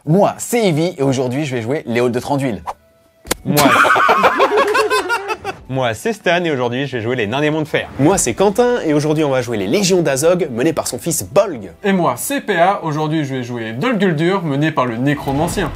Moi, c'est Evie et aujourd'hui, je vais jouer les halls de Tranduil. Moi, c'est Stan et aujourd'hui, je vais jouer les Nains des Monts de Fer. Moi, c'est Quentin et aujourd'hui, on va jouer les Légions d'Azog menées par son fils Bolg. Et moi, c'est PA, aujourd'hui je vais jouer Dol Guldur mené par le Nécromancien.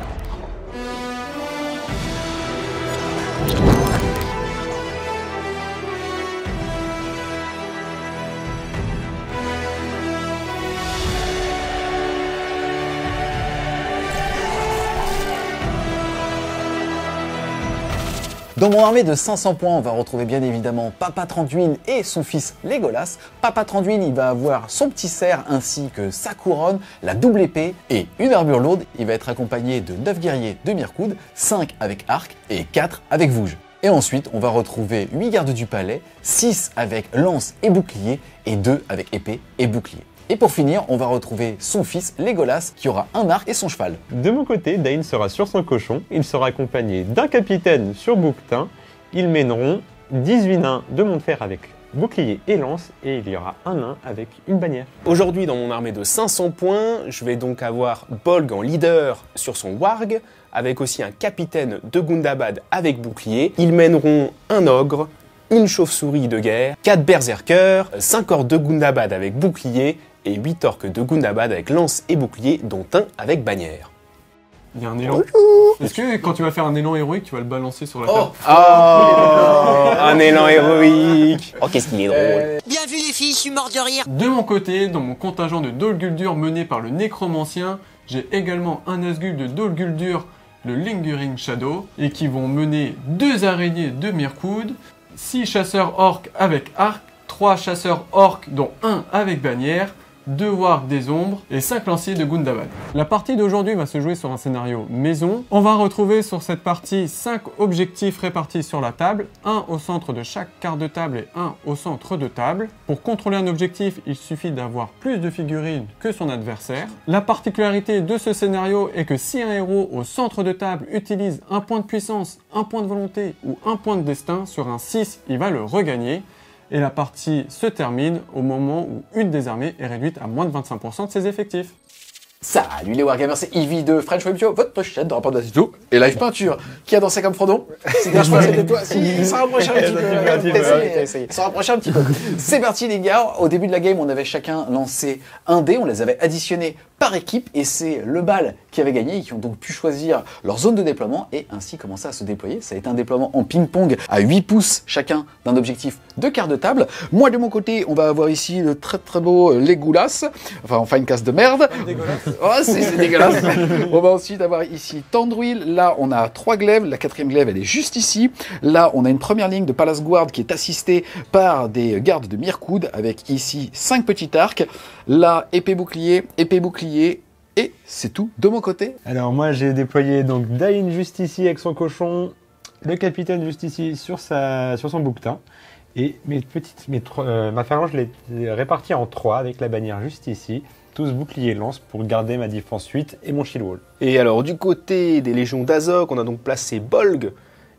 Dans mon armée de 500 points, on va retrouver bien évidemment Papa Tranduil et son fils Legolas. Papa Tranduil, il va avoir son petit cerf ainsi que sa couronne, la double épée et une armure lourde. Il va être accompagné de 9 guerriers de Mirkwood, 5 avec arc et 4 avec vouge. Et ensuite, on va retrouver 8 gardes du palais, 6 avec lance et bouclier et 2 avec épée et bouclier. Et pour finir, on va retrouver son fils Legolas qui aura un arc et son cheval. De mon côté, Dain sera sur son cochon, il sera accompagné d'un capitaine sur bouquetin. Ils mèneront 18 nains de Monts de Fer avec bouclier et lance et il y aura un nain avec une bannière. Aujourd'hui, dans mon armée de 500 points, je vais donc avoir Bolg en leader sur son warg, avec aussi un capitaine de Gundabad avec bouclier. Ils mèneront un ogre, une chauve-souris de guerre, 4 berserkers, 5 orques de Gundabad avec bouclier et 8 orques de Gundabad avec lance et bouclier, dont un avec bannière. Il y a un élan. Est-ce que quand tu vas faire un élan héroïque, tu vas le balancer sur la table? Oh, un élan héroïque. Oh, qu'est-ce qu'il est drôle. Bien vu les filles, je suis mort de rire. De mon côté, dans mon contingent de Dol Guldur mené par le Nécromancien, j'ai également un Nazgûl de Dol Guldur, le Lingering Shadow, et qui vont mener 2 araignées de Mirkwood, 6 chasseurs orques avec arc, 3 chasseurs orques dont 1 avec bannière, 2 wargs des ombres et 5 lanciers de Gundabad. La partie d'aujourd'hui va se jouer sur un scénario maison. On va retrouver sur cette partie 5 objectifs répartis sur la table, 1 au centre de chaque quart de table et 1 au centre de table. Pour contrôler un objectif, il suffit d'avoir plus de figurines que son adversaire. La particularité de ce scénario est que si un héros au centre de table utilise un point de puissance, un point de volonté ou un point de destin, sur un 6, il va le regagner. Et la partie se termine au moment où une des armées est réduite à moins de 25% de ses effectifs. Salut les Wargamers, c'est Evie de French Web Show, votre chaîne de rapport de tout et live peinture. Qui a dansé comme Frodon? C'était toi. Si, s'en rapproche un petit peu. S'en rapproche un petit peu. C'est parti les gars. Au début de la game, on avait chacun lancé un dé, on les avait additionnés par équipe et c'est le bal qui avait gagné et qui ont donc pu choisir leur zone de déploiement et ainsi commencer à se déployer. Ça a été un déploiement en ping-pong à 8 pouces chacun d'un objectif de quart de table. Moi de mon côté, on va avoir ici le très très beau Legolas. Enfin une casse de merde. Oh, c'est dégueulasse. On va ensuite avoir ici Tandruil. Là, on a 3 glaives. La 4e glaive, elle est juste ici. Là, on a une première ligne de Palace Guard qui est assistée par des gardes de Mirkwood avec ici 5 petits arcs. Là, épée bouclier et c'est tout de mon côté. Alors moi, j'ai déployé donc Dain juste ici avec son cochon, le capitaine juste ici sur son bouquetin. Et ma phalange, je l'ai répartie en 3 avec la bannière juste ici. Tous bouclier lance pour garder ma défense 8 et mon shield wall. Et alors, du côté des Légions d'Azog, on a donc placé Bolg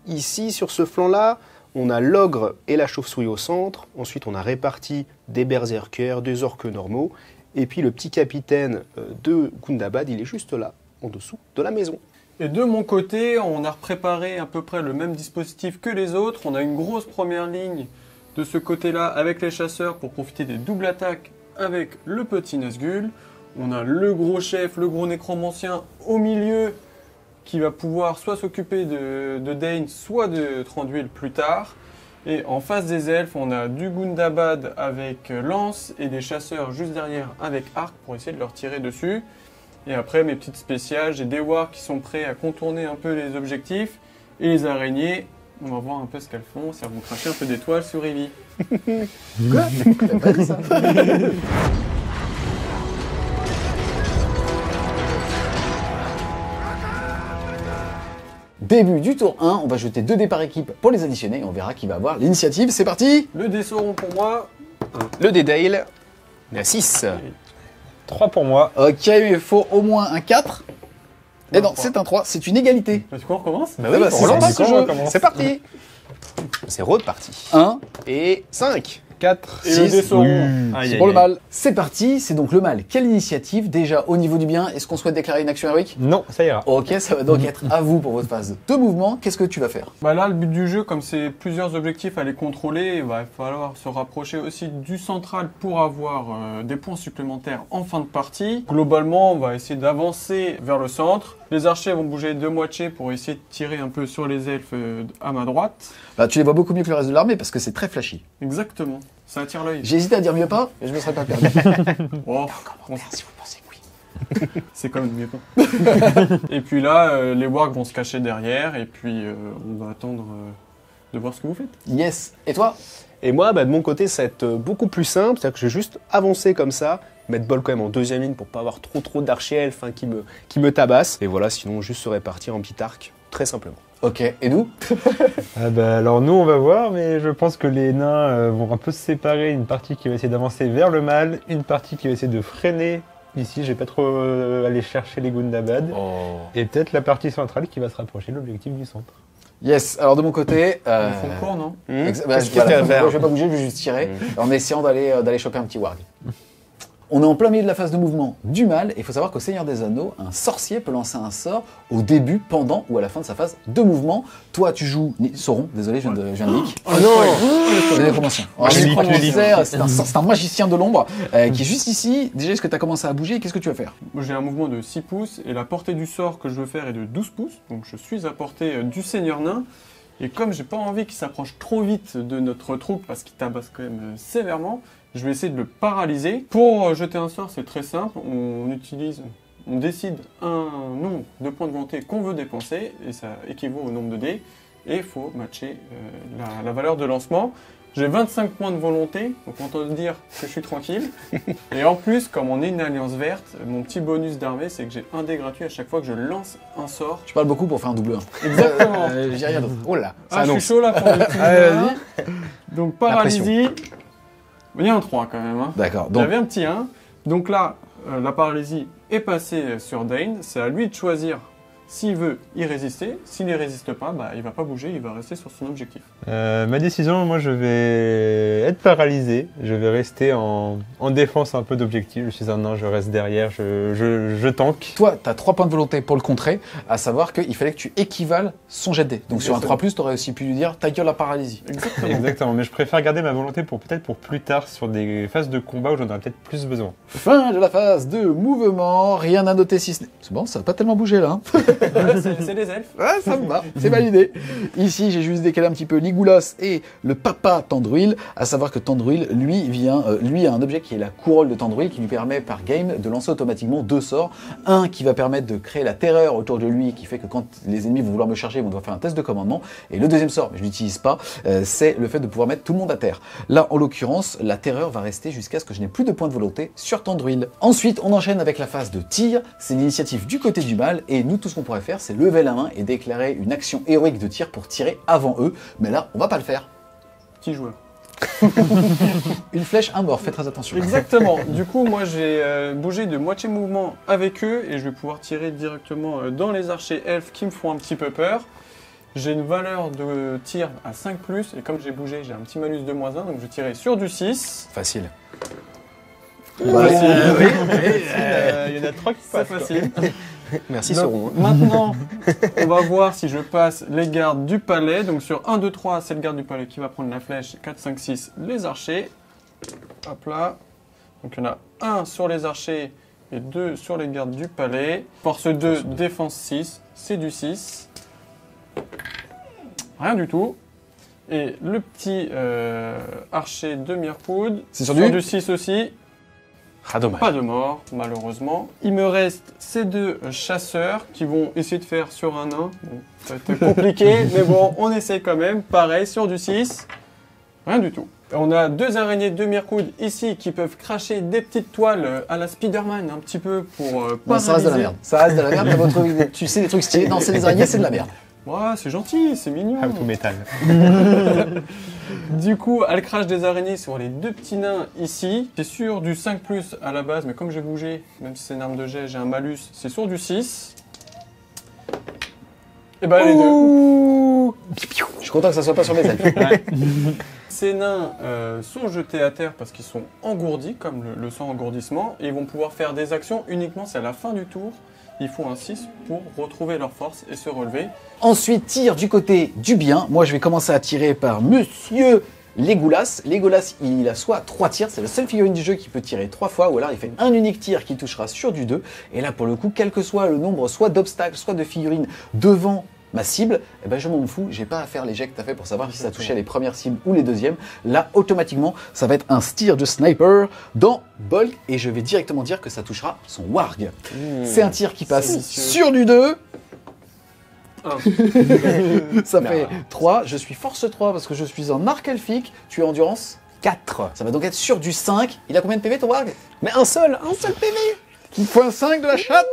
ici, sur ce flanc-là. On a l'ogre et la chauve-souris au centre. Ensuite, on a réparti des berserkers, des orques normaux. Et puis, le petit capitaine de Gundabad, il est juste là, en dessous de la maison. Et de mon côté, on a préparé à peu près le même dispositif que les autres. On a une grosse première ligne de ce côté-là avec les chasseurs pour profiter des doubles attaques avec le petit Nazgûl. On a le gros chef, le gros nécromancien au milieu qui va pouvoir soit s'occuper de Dain, soit de Tranduil plus tard. Et en face des elfes, on a du Gundabad avec lance et des chasseurs juste derrière avec arc pour essayer de leur tirer dessus. Et après, mes petites spéciales, j'ai des wargs qui sont prêts à contourner un peu les objectifs. Et les araignées, on va voir un peu ce qu'elles font, si elles vont cracher un peu d'étoiles sur Evie. Quoi? T'as pas dit ça? Début du tour 1, on va jeter 2 dés par équipe pour les additionner et on verra qui va avoir l'initiative. C'est parti! Le dé Sauron pour moi. Le dé Dale, il est à 6. 3 pour moi. Ok, il faut au moins un 4. Et non, c'est un 3, c'est une égalité. Du coup, on recommence? Bah oui, c'est on relance ce jeu. C'est parti. C'est reparti. 1 et 5. 4. Et le dé Sauron. C'est pour le mal. C'est parti, c'est donc le mal. Quelle initiative? Déjà, au niveau du bien, est-ce qu'on souhaite déclarer une action héroïque? Non, ça ira. Ok, ça va donc être à vous pour votre phase de mouvement. Qu'est-ce que tu vas faire? Bah là, le but du jeu, comme c'est plusieurs objectifs à les contrôler, il va falloir se rapprocher aussi du central pour avoir des points supplémentaires en fin de partie. Globalement, on va essayer d'avancer vers le centre. Les archers vont bouger de moitié pour essayer de tirer un peu sur les elfes à ma droite. Bah, tu les vois beaucoup mieux que le reste de l'armée parce que c'est très flashy. Exactement, ça attire l'œil. J'ai hésité à dire mieux pas, mais je me serais pas perdu. Oh, Si vous pensez que oui. c'est quand même mieux pas. Et puis là, les wargs vont se cacher derrière et puis on va attendre de voir ce que vous faites. Yes. Et toi? Et moi, bah, de mon côté, ça va être beaucoup plus simple. C'est-à-dire que je vais juste avancer comme ça, mettre Bol quand même en deuxième ligne pour pas avoir trop d'archers elfes qui me tabassent. Et voilà, sinon juste se répartir en petit arc, très simplement. Ok. Et nous? Ah bah, alors nous on va voir, mais je pense que les nains vont un peu se séparer. Une partie qui va essayer d'avancer vers le mal, une partie qui va essayer de freiner. Ici, je vais pas trop aller chercher les Gundabad. Et peut-être la partie centrale qui va se rapprocher de l'objectif du centre. Yes. Alors de mon côté, Ils font court, non? Bah, Qu'est-ce que tu vas faire? je vais pas bouger, je vais juste tirer en essayant d'aller choper un petit warg. On est en plein milieu de la phase de mouvement du mal, et il faut savoir qu'au Seigneur des Anneaux, un sorcier peut lancer un sort au début, pendant ou à la fin de sa phase de mouvement. Toi, tu joues Sauron, désolé, je viens de leak. Oh non! Le nécromancien. Le nécromancien, c'est un magicien de l'ombre qui est juste ici. Déjà, est-ce que tu as commencé à bouger et qu'est-ce que tu vas faire? Moi, j'ai un mouvement de 6 pouces et la portée du sort que je veux faire est de 12 pouces. Donc je suis à portée du Seigneur Nain. Et comme j'ai pas envie qu'il s'approche trop vite de notre troupe parce qu'il tabasse quand même sévèrement, je vais essayer de le paralyser. Pour jeter un sort, c'est très simple. On décide un nombre de points de volonté qu'on veut dépenser et ça équivaut au nombre de dés. Et il faut matcher la valeur de lancement. J'ai 25 points de volonté, donc on peut dire que je suis tranquille. Et en plus, comme on est une alliance verte, mon petit bonus d'armée, c'est que j'ai un dé gratuit à chaque fois que je lance un sort. Tu parles beaucoup pour faire un double 1. Exactement. J'ai rien d'autre. Oh là, ça Ah, je suis annonce. chaud là pour le petit Vas-y. Donc paralysie. Il y a un 3 quand même. Hein. D'accord. Il y Donc, avait un petit 1. Donc là, la paralysie est passée sur Dane. C'est à lui de choisir s'il veut y résister. S'il n'y résiste pas, bah, il va pas bouger, il va rester sur son objectif. Ma décision, moi je vais être paralysé. Je vais rester en défense un peu d'objectif. Je suis un nain, je reste derrière, je tank. toi, tu as 3 points de volonté pour le contrer, à savoir qu'il fallait que tu équivales son jet de dés. Donc sur un 3+, tu aurais aussi pu lui dire ta gueule la paralysie. Exactement. Exactement, mais je préfère garder ma volonté pour peut-être pour plus tard sur des phases de combat où j'en aurai peut-être plus besoin. Fin de la phase de mouvement, rien à noter si ce n'est... C'est bon, ça n'a pas tellement bougé là. Hein. Ouais, c'est des elfes. Ouais, ça me va, c'est validé. Ici, j'ai juste décalé un petit peu Ligoulas et le papa Tandruil, à savoir que Tandruil, lui a un objet qui est la couronne de Tandruil qui lui permet par game de lancer automatiquement 2 sorts. Un qui va permettre de créer la terreur autour de lui, qui fait que quand les ennemis vont vouloir me charger, ils vont devoir faire un test de commandement. Et le deuxième sort, mais je l'utilise pas, c'est le fait de pouvoir mettre tout le monde à terre. Là, en l'occurrence, la terreur va rester jusqu'à ce que je n'ai plus de points de volonté sur Tandruil. Ensuite, on enchaîne avec la phase de tir. C'est l'initiative du côté du mal, et nous, tout ce qu'on pourrait faire, c'est lever la main et déclarer une action héroïque de tir pour tirer avant eux. Mais là, on va pas le faire. Petit joueur. Une flèche, un mort, faites très attention. Exactement. Du coup, moi, j'ai bougé de moitié mouvement avec eux et je vais pouvoir tirer directement dans les archers elfes qui me font un petit peu peur. J'ai une valeur de tir à 5+, et comme j'ai bougé, j'ai un petit malus de -1, donc je vais tirer sur du 6. Facile. Il y en a 3 qui C'est passent. facile. Merci Donc, Sauron. Maintenant, on va voir si je passe les gardes du palais. Donc sur 1, 2, 3, c'est le garde du palais qui va prendre la flèche. 4, 5, 6, les archers. Hop là. Donc il y en a 1 sur les archers et 2 sur les gardes du palais. Force 2, défense 6, c'est du 6. Rien du tout. Et le petit archer de Mirkoud, C'est sur du 6 aussi. Ah, dommage. Pas de mort, malheureusement. Il me reste ces 2 chasseurs qui vont essayer de faire sur un nain. Bon, ça va être compliqué, mais bon, on essaye quand même. Pareil, sur du 6. Rien du tout. On a 2 araignées de Mirkoud ici qui peuvent cracher des petites toiles à la Spider-Man un petit peu pour Non, ça reste de la merde. Ça reste de la merde. T'as votre... Tu sais des trucs stylés. Non, c'est des araignées, c'est de la merde. Ouais, c'est gentil, c'est mignon. How to metal. Du coup, elle crache des araignées sur les 2 petits nains ici. C'est sur du 5+ à la base, mais comme j'ai bougé, même si c'est une arme de jet, j'ai un malus, c'est sur du 6. Et bah les 2. Je suis content que ça soit pas sur mes elfes. ces nains sont jetés à terre parce qu'ils sont engourdis, comme le sang engourdissement, et ils vont pouvoir faire des actions uniquement si à la fin du tour, ils font un 6 pour retrouver leur force et se relever. Ensuite, tir du côté du bien. Moi, je vais commencer à tirer par Monsieur Legolas. Legolas, il a soit 3 tirs, c'est la seule figurine du jeu qui peut tirer 3 fois, ou alors il fait un unique tir qui touchera sur du 2. Et là, pour le coup, quel que soit le nombre soit d'obstacles, soit de figurines devant ma cible, eh ben je m'en fous, j'ai pas à faire les jets que tu as fait pour savoir si ça touchait les premières cibles ou les deuxièmes. Là, automatiquement, ça va être un tir de sniper dans Bolg, et je vais directement dire que ça touchera son warg. C'est un tir qui passe sur du 2. Ça fait 3, je suis force 3 parce que je suis en arc elfique, tu es endurance 4. Ça va donc être sur du 5. Il a combien de PV ton warg? Mais un seul PV. Il faut un 5 de la chatte.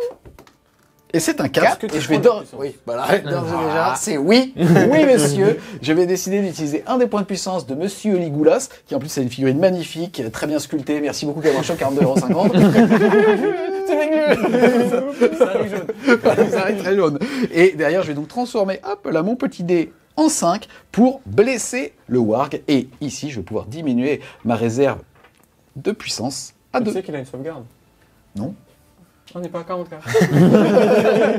Et c'est un 4, Est-ce que et tu je vais prends de la d'ores puissance? oui, voilà, d'ores et déjà, c'est oui, oui monsieur. Je vais décider d'utiliser un des points de puissance de Monsieur Legolas, qui en plus est une figurine magnifique, très bien sculptée. Merci beaucoup Cameron Shop, 42,50 €. C'est mieux. Ça arrive jaune. Ça arrive très jaune. Et derrière, je vais donc transformer, hop là, mon petit dé en 5 pour blesser le warg. Et ici, je vais pouvoir diminuer ma réserve de puissance à Tu 2. sais qu'il a une sauvegarde? Non. On n'est pas à 44.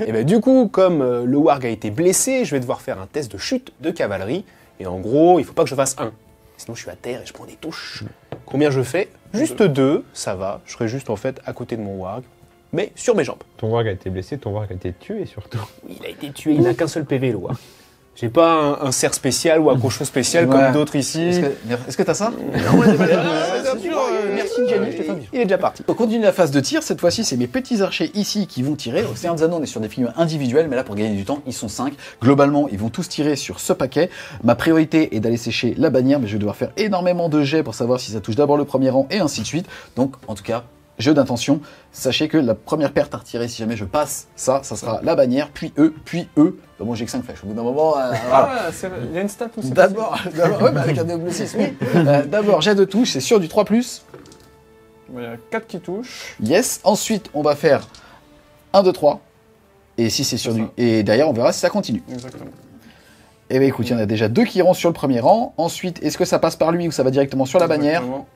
Et ben du coup, comme le warg a été blessé, je vais devoir faire un test de chute de cavalerie. Et en gros, il faut pas que je fasse 1. Sinon, je suis à terre et je prends des touches. Combien je fais? Juste 2, ça va. Je serai juste en fait à côté de mon warg, mais sur mes jambes. Ton warg a été blessé, ton warg a été tué surtout. Il a été tué, il n'a qu'un seul PV, le warg. J'ai pas un cerf spécial ou un cochon spécial Ouais. comme d'autres ici. Est-ce que t'as ça? Merci Jenny, je te fais un bisou. Il est déjà parti. On continue la phase de tir. Cette fois-ci, c'est mes petits archers ici qui vont tirer. Au Seigneur des Anneaux, on est sur des figures individuelles, mais là, pour gagner du temps, ils sont 5. Globalement, ils vont tous tirer sur ce paquet. Ma priorité est d'aller sécher la bannière, mais je vais devoir faire énormément de jets pour savoir si ça touche d'abord le premier rang et ainsi de suite. Donc, en tout cas, jeu d'intention. Sachez que la première perte à retirer, si jamais je passe ça sera la bannière, puis eux, puis eux. Bah, moi, j'ai que 5 flèches. Au bout d'un moment, voilà. Ah, il y a une stat où c'est D'abord, ouais, bah, avec un double 6, oui. D'abord, jet de touche, c'est sur du 3+. possible. Il y a 4 qui touchent. Yes. Ensuite, on va faire 1, 2, 3. Et si c'est sur C'est du... ça. Et derrière, on verra si ça continue. Exactement. Eh bien, écoute, il y en a déjà 2 qui iront sur le premier rang. Ensuite, est-ce que ça passe par lui ou ça va directement sur la bannière? Exactement.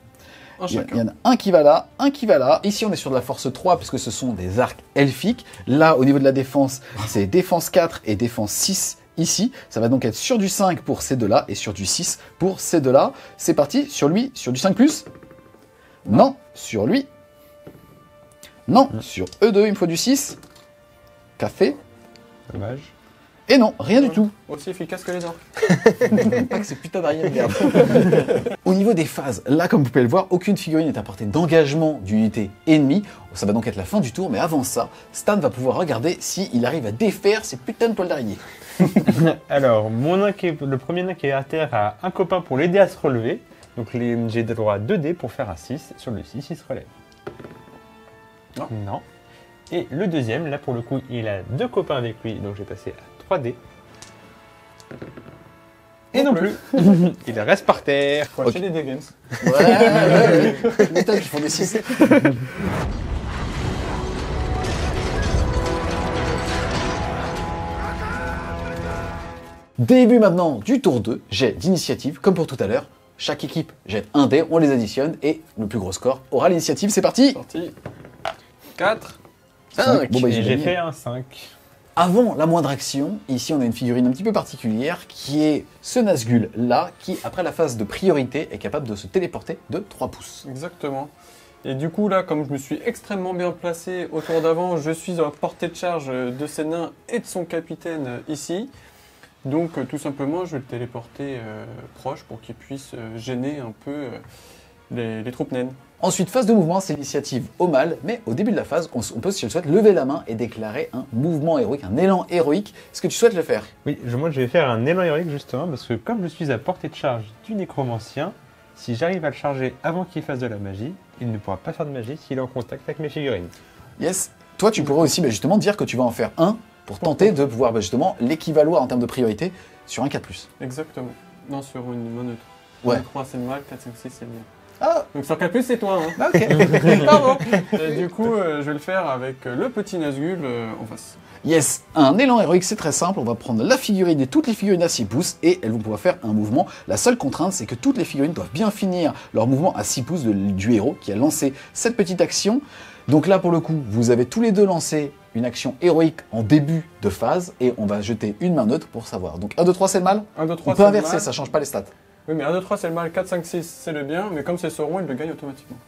Un Il y chacun. en a un qui va là, un qui va là. Ici, on est sur de la force 3 puisque ce sont des arcs elfiques. Là, au niveau de la défense, c'est défense 4 et défense 6 ici. Ça va donc être sur du 5 pour ces deux-là et sur du 6 pour ces deux-là. C'est parti, sur lui, sur du 5+. Non, sur lui. Non, sur eux deux, il me faut du 6. Café. Dommage. Et non, rien du tout. Aussi efficace que les orques. Pas que ces putains d'arrière, regarde. Au niveau des phases, là, comme vous pouvez le voir, aucune figurine n'est à portée d'engagement d'unité ennemie. Ça va donc être la fin du tour, mais avant ça, Stan va pouvoir regarder s'il arrive à défaire ces putains de toiles d'araignée. Alors, le premier nain qui est à terre a un copain pour l'aider à se relever. Donc j'ai droit à 2 dés pour faire un 6. Sur le 6, il se relève. Non. Non. Et le deuxième, là pour le coup, il a 2 copains avec lui. Donc j'ai passé à 3 dés. Et non plus. Il reste par terre. Faut acheter des Degens. Ouais. Je m'étonne qu'ils font des 6. Début maintenant du tour 2, jet d'initiative, comme pour tout à l'heure. Chaque équipe jette un dé, on les additionne et le plus gros score aura l'initiative. C'est parti. Parti. 4. 5. Bon, bah, Et j'ai j'ai gagné. fait un 5. Avant la moindre action, ici on a une figurine un petit peu particulière qui est ce Nazgûl là, qui après la phase de priorité est capable de se téléporter de 3 pouces. Exactement. Et du coup, là, comme je me suis extrêmement bien placé au tour d'avant, je suis à portée de charge de ces nains et de son capitaine ici. Donc, tout simplement, je vais le téléporter proche pour qu'il puisse gêner un peu les troupes naines. Ensuite, phase de mouvement, c'est l'initiative au mal, mais au début de la phase, on peut, si je le souhaite, lever la main et déclarer un mouvement héroïque, un élan héroïque. Est-ce que tu souhaites le faire? Oui, moi je vais faire un élan héroïque justement parce que comme je suis à portée de charge du nécromancien, si j'arrive à le charger avant qu'il fasse de la magie, il ne pourra pas faire de magie s'il est en contact avec mes figurines. Yes. Toi, tu pourrais aussi justement dire que tu vas en faire un pour tenter de pouvoir justement l'équivaloir en termes de priorité sur un 4+. Exactement. Non, sur une main neutre. Ouais. 3, c'est le mal, 4, 5, 6, c'est le bien. Ah, Donc, sur 4+, c'est toi, hein. ok. Pardon. Et du coup, je vais le faire avec le petit Nazgûl en face. Yes, un élan héroïque, c'est très simple. On va prendre la figurine et toutes les figurines à 6 pouces et elles vont pouvoir faire un mouvement. La seule contrainte, c'est que toutes les figurines doivent bien finir leur mouvement à 6 pouces du héros qui a lancé cette petite action. Donc là, pour le coup, vous avez tous les deux lancé une action héroïque en début de phase et on va jeter une main neutre pour savoir. Donc 1, 2, 3, c'est le mal. 1, 2, 3, on peut inverser, ça change pas les stats. Oui, mais 1, 2, 3, c'est le mal. 4, 5, 6, c'est le bien. Mais comme c'est Sauron, il le gagne automatiquement.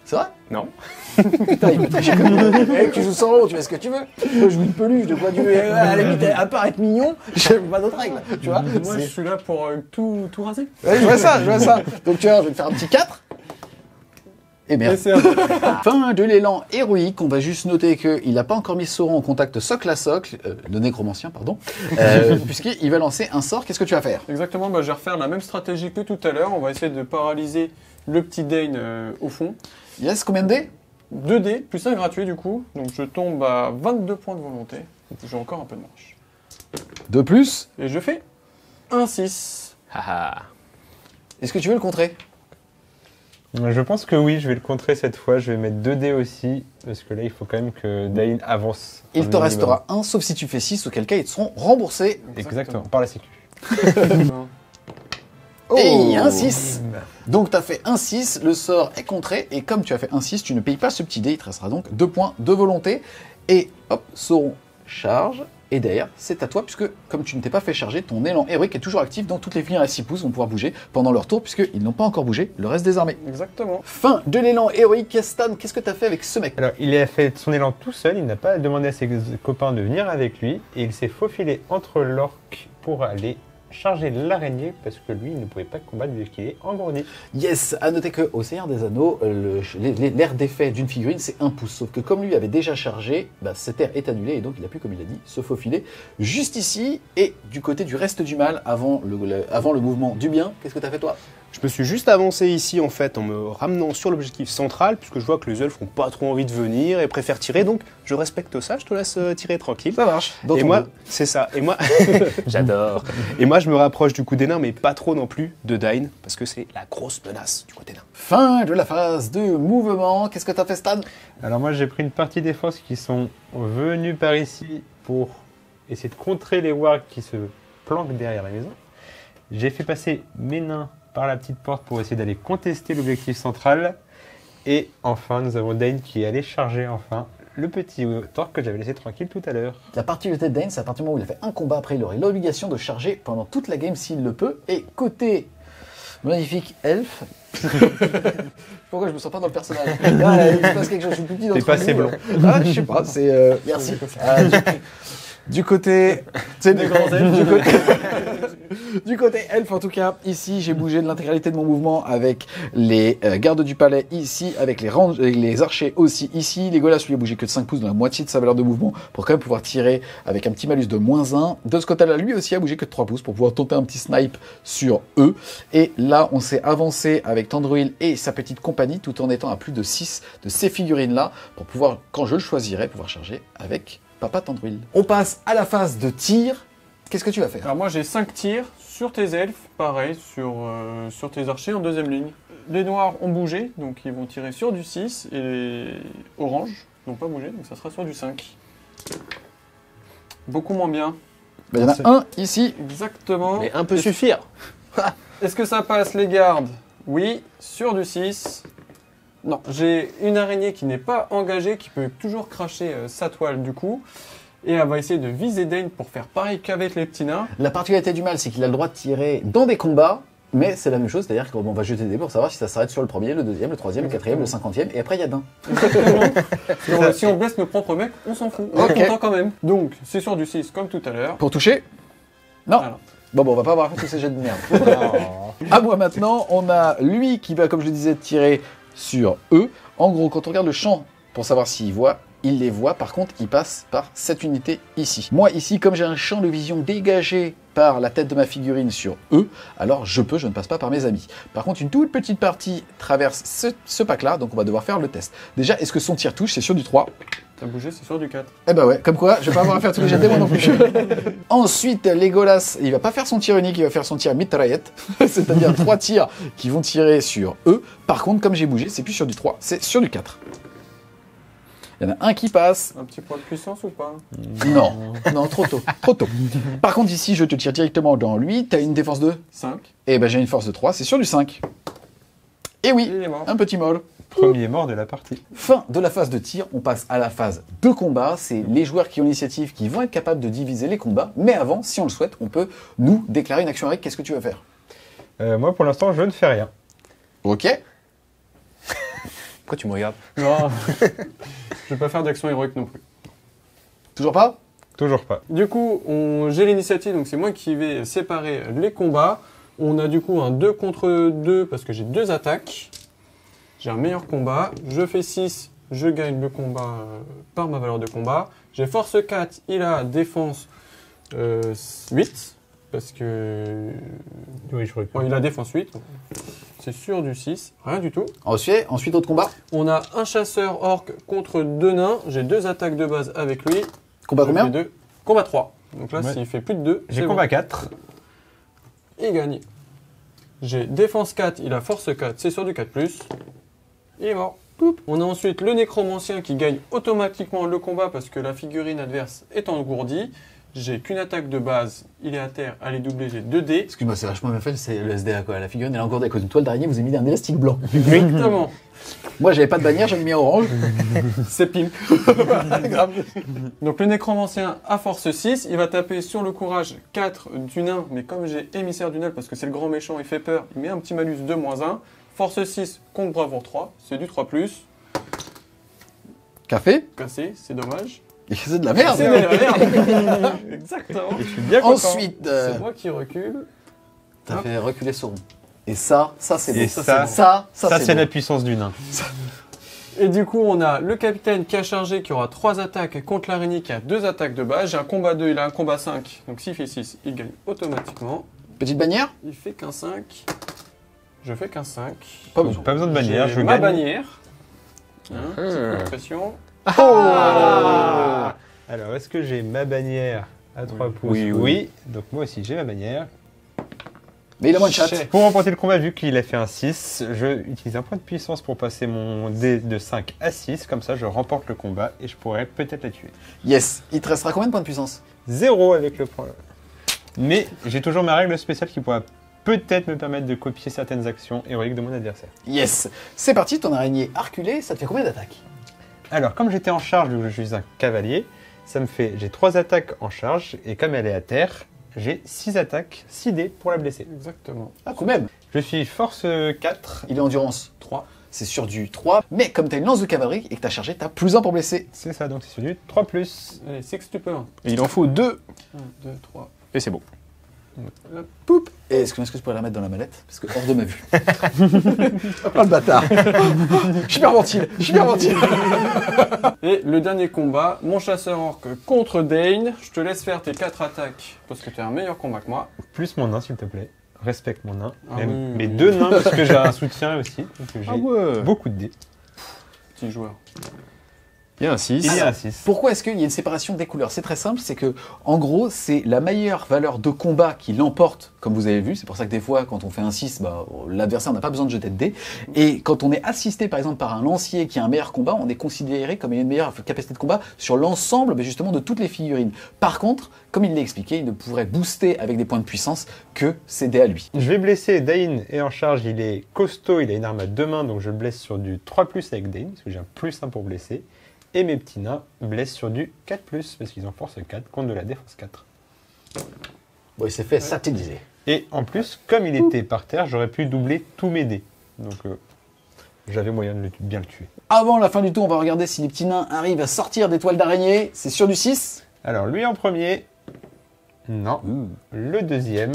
C'est vrai? Non. Putain, il peut tricher comme il tu joues sans l'eau, tu fais ce que tu veux. Moi, je joue une peluche, de quoi à la limite, à part être mignon, je n'ai pas d'autres règles, tu vois. Moi, je suis là pour tout raser. Ouais, je vois ça. Donc, tu vois, je vais te faire un petit 4. Et merde. Fin de l'élan héroïque, on va juste noter qu'il n'a pas encore mis Sauron en contact socle à socle, le nécromancien, pardon, puisqu'il va lancer un sort. Qu'est-ce que tu vas faire? Exactement, je vais refaire la même stratégie que tout à l'heure. On va essayer de paralyser le petit Dane au fond. Yes, combien de dés? 2 dés, plus un gratuit du coup. Donc je tombe à 22 points de volonté. Donc j'ai encore un peu de marge. De plus. Et je fais un 6. Haha. Est-ce que tu veux le contrer? Je pense que oui, je vais le contrer cette fois. Je vais mettre 2 dés aussi, parce que là, il faut quand même que Dain avance. Il te restera un, sauf si tu fais 6, auquel cas ils te seront remboursés. Exactement, par la sécu. Et un 6. Donc tu as fait un 6, le sort est contré, et comme tu as fait un 6, tu ne payes pas ce petit dé, il te restera donc 2 points de volonté. Et hop, Sauron charge, et derrière, c'est à toi, puisque comme tu ne t'es pas fait charger, ton élan héroïque est toujours actif, donc toutes les figurines à 6 pouces vont pouvoir bouger pendant leur tour, puisqu'ils n'ont pas encore bougé, le reste des armées. Exactement. Fin de l'élan héroïque. Stan, qu'est-ce que tu as fait avec ce mec? Alors, il a fait son élan tout seul, il n'a pas demandé à ses copains de venir avec lui, et il s'est faufilé entre l'orque pour aller charger l'araignée, parce que lui, il ne pouvait pas combattre vu qu'il est engourdi. Yes, à noter qu'au Seigneur des Anneaux, l'aire d'effet d'une figurine, c'est 1 pouce. Sauf que comme lui avait déjà chargé, cette aire est annulée, et donc il a pu, comme il a dit, se faufiler juste ici, et du côté du reste du mal, avant le mouvement du bien. Qu'est-ce que tu as fait, toi? Je me suis juste avancé ici en fait en me ramenant sur l'objectif central puisque je vois que les elfes n'ont pas trop envie de venir et préfèrent tirer, donc je respecte ça, je te laisse tirer tranquille. Ça marche. Et moi, c'est ça. Et moi, j'adore. Et moi, je me rapproche du coup des nains, mais pas trop non plus de Dain parce que c'est la grosse menace du côté nain. Fin de la phase de mouvement. Qu'est-ce que tu as fait, Stan? Alors moi, j'ai pris une partie des forces qui sont venues par ici pour essayer de contrer les wargs qui se planquent derrière la maison. J'ai fait passer mes nains par la petite porte pour essayer d'aller contester l'objectif central. Et enfin, nous avons Dain qui est allé charger enfin le petit torque que j'avais laissé tranquille tout à l'heure. La particularité de Dain, c'est à partir du moment où il a fait un combat, après il aurait l'obligation de charger pendant toute la game s'il le peut. Et côté magnifique elfe... Pourquoi je me sens pas dans le personnage? Ah, il se passe quelque chose, je suis plus petit dans le T'es pas assez blond. Ah, je sais pas, c'est... Merci. Du côté... C'est des grands elfes. Du côté elfe, en tout cas, ici, j'ai bougé de l'intégralité de mon mouvement avec les gardes du palais ici, avec les archers aussi ici. Legolas, lui, a bougé que de 5 pouces, dans la moitié de sa valeur de mouvement, pour quand même pouvoir tirer avec un petit malus de -1. De ce côté-là, lui aussi a bougé que de 3 pouces, pour pouvoir tenter un petit snipe sur eux. Et là, on s'est avancé avec Thranduil et sa petite compagnie, tout en étant à plus de 6 de ces figurines-là, pour pouvoir, quand je le choisirai, pouvoir charger avec Papa Thranduil. On passe à la phase de tir. Qu'est-ce que tu vas faire? Alors moi j'ai 5 tirs sur tes elfes, pareil, sur tes archers en deuxième ligne. Les noirs ont bougé, donc ils vont tirer sur du 6, et les oranges n'ont pas bougé, donc ça sera sur du 5. Beaucoup moins bien. Il y en a un ici. Exactement. Mais un peut suffire. Est-ce que ça passe les gardes? Oui, sur du 6. Non, j'ai une araignée qui n'est pas engagée, qui peut toujours cracher sa toile du coup. Et elle va essayer de viser Dain pour faire pareil qu'avec les petits nains. La particularité du mal, c'est qu'il a le droit de tirer dans des combats, mais c'est la même chose, c'est-à-dire qu'on va jeter des dés pour savoir si ça s'arrête sur le premier, le deuxième, le troisième, le quatrième, le 50e, et après il y a d'un. Donc, si on blesse nos propres mecs, on s'en fout. On est content quand même. Donc, c'est sur du 6 comme tout à l'heure. Pour toucher? Non. Alors. Bon, on va pas avoir fait tous ces jets de merde. À moi maintenant, on a lui qui va, comme je le disais, tirer sur eux. En gros, quand on regarde le champ pour savoir s'il voit, il les voit. Par contre, il passe par cette unité ici. Moi, ici, comme j'ai un champ de vision dégagé par la tête de ma figurine sur eux, alors je ne passe pas par mes amis. Par contre, une toute petite partie traverse ce pack-là, donc on va devoir faire le test. Déjà, est-ce que son tir touche? C'est sur du 3. T'as bougé, c'est sur du 4. Eh ben ouais, comme quoi, je vais pas avoir à faire tous les jets de dés, moi non plus. Ensuite, Legolas, il va pas faire son tir unique, il va faire son tir mitraillette, c'est-à-dire 3 tirs qui vont tirer sur eux. Par contre, comme j'ai bougé, c'est plus sur du 3, c'est sur du 4. Il y en a un qui passe. Un petit point de puissance ou pas? Non, non, trop tôt, trop tôt. Par contre, ici, je te tire directement dans lui. T'as une défense de 5. Eh ben, j'ai une force de 3, c'est sur du 5. Et oui, Il est mort. un petit molle. Premier mort de la partie. Fin de la phase de tir, on passe à la phase de combat. C'est les joueurs qui ont l'initiative qui vont être capables de diviser les combats. Mais avant, si on le souhaite, on peut nous déclarer une action. Eric, qu'est-ce que tu veux faire? Moi, pour l'instant, je ne fais rien. Ok. Pourquoi tu me regardes? Non. Je vais pas faire d'action héroïque non plus. Toujours pas? Toujours pas. Du coup, j'ai l'initiative, donc c'est moi qui vais séparer les combats. On a du coup un 2 contre 2 parce que j'ai 2 attaques. J'ai un meilleur combat. Je fais 6, je gagne le combat par ma valeur de combat. J'ai force 4, il a défense 8. Parce que... Oui, je Bon, il a défense 8. C'est sûr du 6, rien du tout. Ensuite, autre combat. On a un chasseur orc contre 2 nains. J'ai 2 attaques de base avec lui. Combat Je combien? fais 2. Combat 3. Donc là, Ouais. s'il fait plus de 2, J'ai combat 4. Il gagne. J'ai défense 4, il a force 4, c'est sur du 4+. Il est mort. Poup. On a ensuite le nécromancien qui gagne automatiquement le combat parce que la figurine adverse est engourdie. J'ai qu'une attaque de base, il est à terre, elle est doublée, j'ai 2 dés. Excuse-moi, c'est vachement bien fait, c'est le SDA quoi. La figurine elle est encore à cause d'une toile d'araignée, vous avez mis un élastique blanc. Exactement. Moi j'avais pas de bannière, j'avais mis un orange. C'est pimp. Donc le nécromancien a force 6, il va taper sur le courage 4 du nain, mais comme j'ai émissaire du nain parce que c'est le grand méchant, il fait peur, il met un petit malus de -1. Force 6 contre bravoure 3, c'est du 3+. Café. Cassé, c'est dommage. Et c'est de la merde. C'est de la merde. Exactement. Je suis bien content. Ensuite, C'est moi qui recule. t'as fait reculer Sauron. Et ça c'est beau. Et ça, Ça c'est beau. la puissance du nain. Et du coup, on a le capitaine qui a chargé, qui aura 3 attaques, contre l'araignée qui a 2 attaques de base. J'ai un combat 2, il a un combat 5. Donc s'il fait 6, il gagne automatiquement. Petite bannière. Il fait qu'un 5. Je fais qu'un 5. Pas besoin. Pas besoin de bannière, J'ai je ma gagne. bannière. Petite coup de pression. Ah Alors, est-ce que j'ai ma bannière à 3 pouces? Oui. Donc moi aussi, j'ai ma bannière. Mais il a moins de chat. Pour remporter le combat, vu qu'il a fait un 6, je utilise un point de puissance pour passer mon dé de 5 à 6. Comme ça, je remporte le combat et je pourrais peut-être la tuer. Yes. Il te restera combien de points de puissance? 0 avec le point. Mais j'ai toujours ma règle spéciale qui pourra peut-être me permettre de copier certaines actions héroïques de mon adversaire. Yes. C'est parti, ton araignée a reculé, ça te fait combien d'attaques? Alors, comme j'étais en charge, vu que je suis un cavalier, ça me fait, j'ai 3 attaques en charge, et comme elle est à terre, j'ai 6 attaques, 6 dés pour la blesser. Exactement. Ah, quand même. Je suis force 4, Il est endurance 3. C'est sur du 3. Mais comme t'as une lance de cavalerie et que t'as chargé, t'as plus 1 pour blesser. c'est ça, donc c'est sur du 3+. Allez, Six, tu peux. 1, Et il en faut 2. 2, 3. Et c'est bon. Poup. Et est-ce que tu pourrais la mettre dans la mallette? Parce que hors de ma vue. Oh le bâtard. Je suis bien ventile. Et le dernier combat, mon chasseur orc contre Dane. Je te laisse faire tes 4 attaques parce que tu as un meilleur combat que moi. Plus mon nain, s'il te plaît. Respecte mon nain. Ah Même oui, mes oui. 2 nains, parce que j'ai un soutien aussi. Donc j'ai ouais. beaucoup de dés. Petit joueur. Il y a un 6. Il y a un 6. Pourquoi est-ce qu'il y a une séparation des couleurs? C'est très simple, c'est que, en gros, c'est la meilleure valeur de combat qui l'emporte, comme vous avez vu. C'est pour ça que des fois, quand on fait un 6, l'adversaire n'a pas besoin de jeter de dés. Et quand on est assisté, par exemple, par un lancier qui a un meilleur combat, on est considéré comme ayant une meilleure capacité de combat sur l'ensemble, mais justement, de toutes les figurines. Par contre, comme il l'a expliqué, il ne pourrait booster avec des points de puissance que ses dés à lui. Je vais blesser Dain et en charge, il est costaud, il a une arme à 2 mains, donc je le blesse sur du 3+ avec Dain, parce que j'ai un +1 pour blesser. Et mes petits nains blessent sur du 4+, parce qu'ils ont force 4 contre de la défense 4. Bon, il s'est fait satelliser. Et en plus, comme il était par terre, j'aurais pu doubler tous mes dés. Donc j'avais moyen de bien le tuer. Avant la fin du tour, on va regarder si les petits nains arrivent à sortir des toiles d'araignée. C'est sur du 6. Alors lui en premier, non. Le deuxième,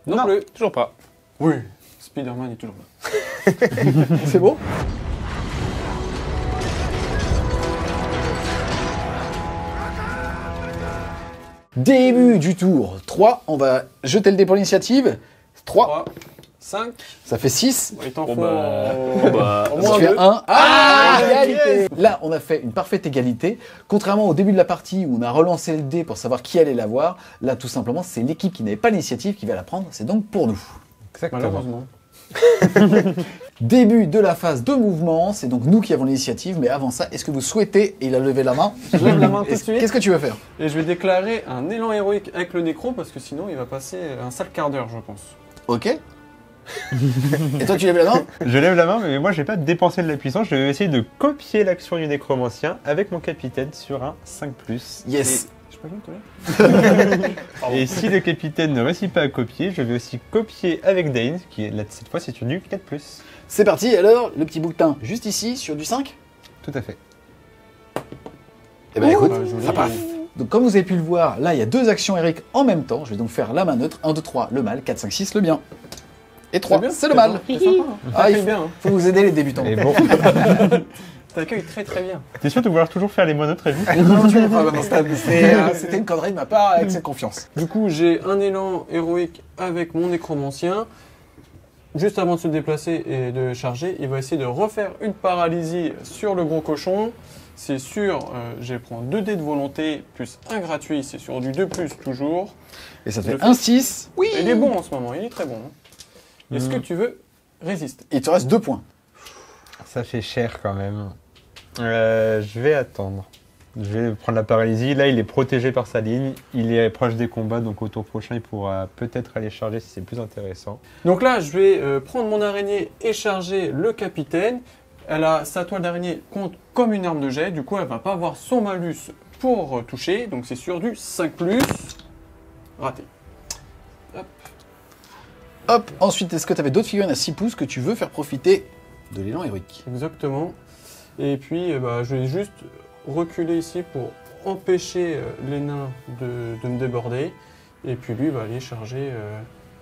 Non plus. Toujours pas. Oui. Spider-Man est toujours là. C'est beau. Début du tour 3, on va jeter le dé pour l'initiative. 3, 3, 5. ça fait 6. Il t'en Bon faut bah, au Ça moins fait 2. 1. Ah, égalité. Là, on a fait une parfaite égalité. Contrairement au début de la partie où on a relancé le dé pour savoir qui allait l'avoir, là, tout simplement, c'est l'équipe qui n'avait pas l'initiative qui va la prendre. C'est donc pour nous. exactement. Malheureusement. Début de la phase de mouvement, c'est donc nous qui avons l'initiative, mais avant ça, est-ce que vous souhaitez, et il a levé la main, Je lève la main tout de suite. qu'est-ce que tu veux faire? Et je vais déclarer un élan héroïque avec le nécro parce que sinon il va passer un sale quart d'heure, je pense. Ok. Et toi tu lèves la main? Je lève la main, mais moi, je vais pas dépenser de la puissance. Je vais essayer de copier l'action du nécromancien avec mon capitaine sur un 5+. Yes. Je peux pas toi là Et si le capitaine ne réussit pas à copier, je vais aussi copier avec Dane, qui est là, cette fois, c'est sur du 4+. C'est parti, alors, le petit bouquetin, juste ici, sur du 5? Tout à fait. Eh ben écoute, joli. ça passe. Donc comme vous avez pu le voir, là il y a 2 actions Eric en même temps. Je vais donc faire la main neutre. 1, 2, 3, le mal. 4, 5, 6, le bien. Et 3, c'est le mal. C'est sympa. Hein. Ah, T'accueilles il bien. Hein. faut vous aider les débutants. Et bon, T'accueilles très très bien. t'es sûr de vouloir toujours faire les moineaux très vite? Non, tu comprends pas, c'était une connerie de ma part avec cette confiance. Du coup, j'ai un élan héroïque avec mon nécromancien. Juste avant de se déplacer et de charger, il va essayer de refaire une paralysie sur le gros cochon. C'est sûr, je vais prendre 2 dés de volonté plus 1 gratuit, c'est sur du 2+, toujours. Et ça Je fait fais- 1, 6. Oui. Il est bon en ce moment, il est très bon. Hein. Est-ce que tu veux résister? Il te reste 2 points. Ça fait cher quand même. Je vais attendre. Je vais prendre la paralysie. Là, il est protégé par sa ligne. Il est proche des combats, donc au tour prochain, il pourra peut-être aller charger si c'est plus intéressant. Donc là, je vais prendre mon araignée et charger le capitaine. Elle a sa toile d'araignée compte comme une arme de jet. Du coup, elle va pas avoir son malus pour toucher. Donc c'est sur du 5+. Raté. Hop, ensuite, est-ce que tu avais d'autres figurines à 6 pouces que tu veux faire profiter de l'élan héroïque? Exactement. Et puis, je vais juste reculer ici pour empêcher les nains de me déborder. Et puis lui va aller charger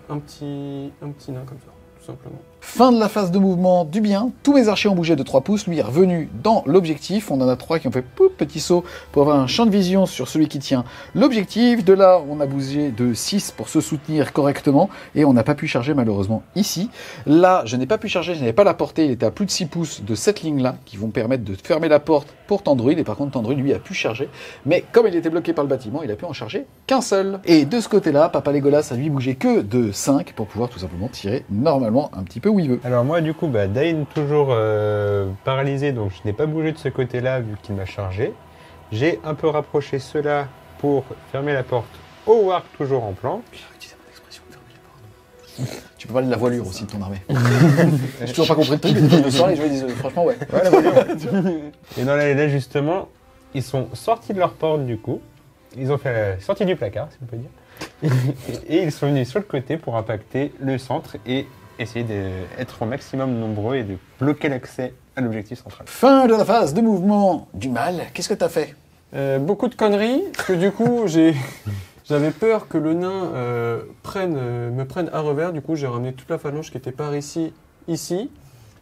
un petit nain comme ça, tout simplement. Fin de la phase de mouvement du bien. Tous mes archers ont bougé de 3 pouces. Lui est revenu dans l'objectif. On en a 3 qui ont fait poup, petit saut pour avoir un champ de vision sur celui qui tient l'objectif. De là, on a bougé de 6 pour se soutenir correctement. Et on n'a pas pu charger malheureusement ici. Là, je n'ai pas pu charger, je n'avais pas la portée. Il était à plus de 6 pouces de cette ligne-là qui vont permettre de fermer la porte pour Tandruil. Et par contre, Tandruil, lui, a pu charger. Mais comme il était bloqué par le bâtiment, il a pu en charger qu'un seul. Et de ce côté-là, Papa Legolas a lui bougé que de 5 pour pouvoir tout simplement tirer normalement un petit peu où il veut. Alors moi, du coup, Dane toujours paralysé, donc je n'ai pas bougé de ce côté-là vu qu'il m'a chargé. J'ai un peu rapproché cela pour fermer la porte au Warg, toujours en planque. Tu peux parler de la voilure aussi de ton armée. J'ai toujours pas compris le truc, mais le soir, les joueurs disent franchement, ouais. Ouais, la voilure. Et dans là, justement, ils sont sortis de leur porte, du coup. Ils ont fait la sortie du placard, si on peut dire. Et ils sont venus sur le côté pour impacter le centre et essayer d'être au maximum nombreux et de bloquer l'accès à l'objectif central. Fin de la phase de mouvement du mal. Qu'est-ce que t'as fait? Beaucoup de conneries, parce que du coup, j'avais peur que le nain me prenne à revers. Du coup, j'ai ramené toute la phalange qui était par ici.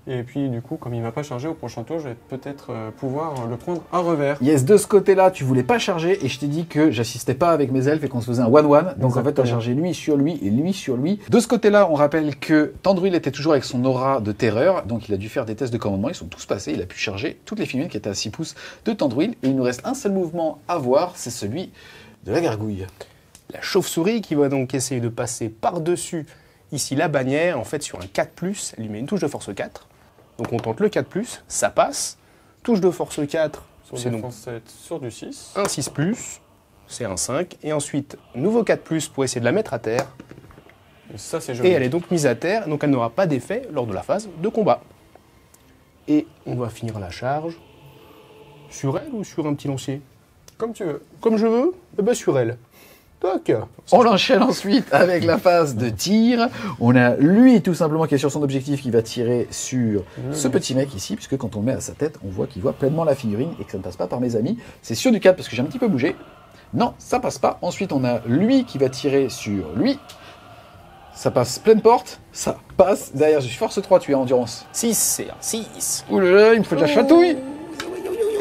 Et puis, du coup, comme il ne m'a pas chargé au prochain tour, je vais peut-être pouvoir le prendre à revers. Yes, de ce côté-là, tu voulais pas charger et je t'ai dit que j'assistais pas avec mes elfes et qu'on se faisait un 1-1. Donc en fait, t'as chargé lui sur lui et lui sur lui. De ce côté-là, on rappelle que Tandruil était toujours avec son aura de terreur. Donc il a dû faire des tests de commandement. Ils sont tous passés. Il a pu charger toutes les figurines qui étaient à 6 pouces de Tandruil. Et il nous reste un seul mouvement à voir, c'est celui de la gargouille. La chauve-souris qui va donc essayer de passer par-dessus ici la bannière, en fait sur un 4+, elle lui met une touche de force 4. Donc on tente le 4+, ça passe. Touche de force 4, Sur c'est donc défense 7, sur du 6. un 6+, c'est un 5. Et ensuite, nouveau 4+, pour essayer de la mettre à terre. Et ça, c'est joli. Et elle est donc mise à terre, donc elle n'aura pas d'effet lors de la phase de combat. Et on va finir la charge sur elle ou sur un petit lancier? Comme tu veux. Comme je veux, eh ben sur elle. Toc. On enchaîne ensuite avec la phase de tir. On a lui tout simplement qui est sur son objectif qui va tirer sur ce petit mec ici, puisque quand on le met à sa tête, on voit qu'il voit pleinement la figurine et que ça ne passe pas par mes amis. C'est sur du 4 parce que j'ai un petit peu bougé. Non, ça passe pas. Ensuite, on a lui qui va tirer sur lui. Ça passe pleine porte, ça passe. Derrière, je suis force 3, tu es endurance. 6, c'est un 6. Ouh là là, il me faut de la chatouille.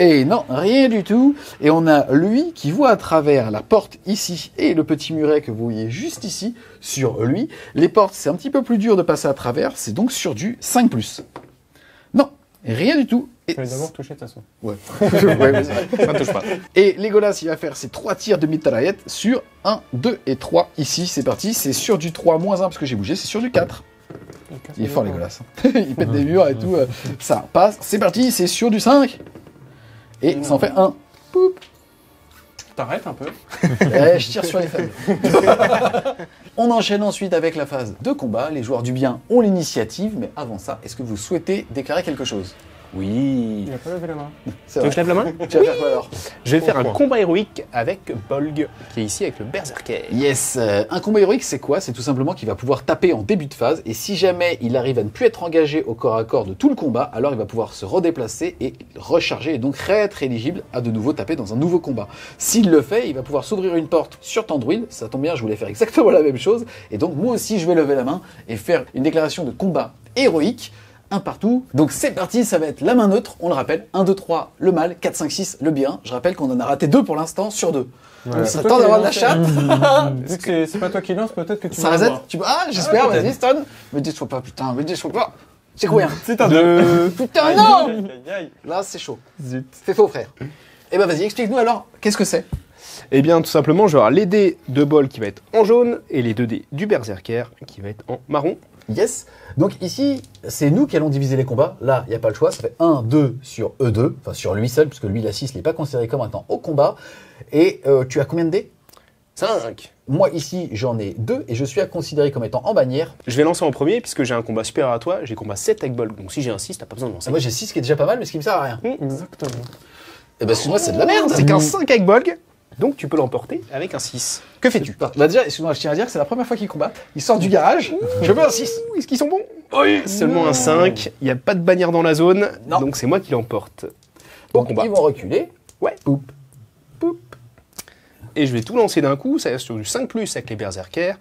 Et non, rien du tout. Et on a lui qui voit à travers la porte ici et le petit muret que vous voyez juste ici sur lui. Les portes, c'est un petit peu plus dur de passer à travers. C'est donc sur du 5+. Non, rien du tout. Et Je vais d'abord toucher de toute façon. ouais. Ouais, vas-y. Ça ne touche pas. Et Legolas, il va faire ses 3 tirs de mitraillette sur 1, 2 et 3. Ici, c'est parti. C'est sur du 3 moins 1 parce que j'ai bougé. C'est sur du 4. Ok. Il est fort, Legolas. Il pète des murs et tout. Ça passe. C'est parti, c'est sur du 5. Et ça en fait 1. Poup. T'arrêtes un peu. Je tire sur les faibles. On enchaîne ensuite avec la phase de combat. Les joueurs du bien ont l'initiative, mais avant ça, est-ce que vous souhaitez déclarer quelque chose? Oui. Il a pas levé la main. C'est Tu veux que je vrai. lève la main? Tu vas faire quoi alors? Je vais faire un Point. combat héroïque avec Bolg, qui est ici avec le Berserker. Yes, un combat héroïque, c'est quoi? C'est tout simplement qu'il va pouvoir taper en début de phase, et si jamais il arrive à ne plus être engagé au corps à corps de tout le combat, alors il va pouvoir se redéplacer et recharger, et donc réêtre éligible à de nouveau taper dans un nouveau combat. S'il le fait, il va pouvoir s'ouvrir une porte sur Tandruil, ça tombe bien, je voulais faire exactement la même chose, et donc moi aussi je vais lever la main et faire une déclaration de combat héroïque, un partout. Donc c'est parti, ça va être la main neutre, on le rappelle, 1, 2, 3, le mal, 4, 5, 6, le bien. Je rappelle qu'on en a raté 2 pour l'instant sur 2. Ouais. Ça tente d'avoir de la lancé. chatte. Vu que c'est pas toi qui lance, peut-être que tu Ça vas reset avoir. tu... Ah, j'espère, peut-être. vas-y, Stone. Me déçois pas, putain, me déçois pas. C'est combien? C'est un 2. Putain, non. Aïe, aïe. Là, c'est chaud. Zut. Fais faux, frère. Eh ben, vas-y, explique-nous alors, qu'est-ce que c'est? Eh bien, tout simplement, je vais avoir les dés de Bolg qui va être en jaune et les 2 dés du Berserker qui va être en marron. Yes. Donc ici, c'est nous qui allons diviser les combats. Là, il n'y a pas le choix. Ça fait 1, 2 sur E2. Enfin, sur lui seul, puisque lui, il a 6, il n'est pas considéré comme étant au combat. Et tu as combien de dés? 5. Moi, ici, j'en ai 2 et je suis considéré comme étant en bannière. Je vais lancer en premier puisque j'ai un combat supérieur à toi. J'ai combat 7 avec Bolg. Donc si j'ai un 6, t'as pas besoin de lancer. Moi, j'ai 6 qui est déjà pas mal, mais ce qui me sert à rien. Exactement. Eh ben, excuse-moi, c'est de la merde. C'est qu'un 5 avec Bolg. Donc tu peux l'emporter avec un 6. Que fais-tu? Bah déjà, excuse-moi, je tiens à dire que c'est la première fois qu'il combat. Il sort du garage. Je veux un 6. Est-ce qu'ils sont bons? Oui. Seulement un 5. Il n'y a pas de bannière dans la zone. Non. Donc c'est moi qui l'emporte. Bon Donc, combat. ils vont reculer. Ouais. Poup. Poup. Et je vais tout lancer d'un coup. Ça va sur du 5 plus avec les Berserkers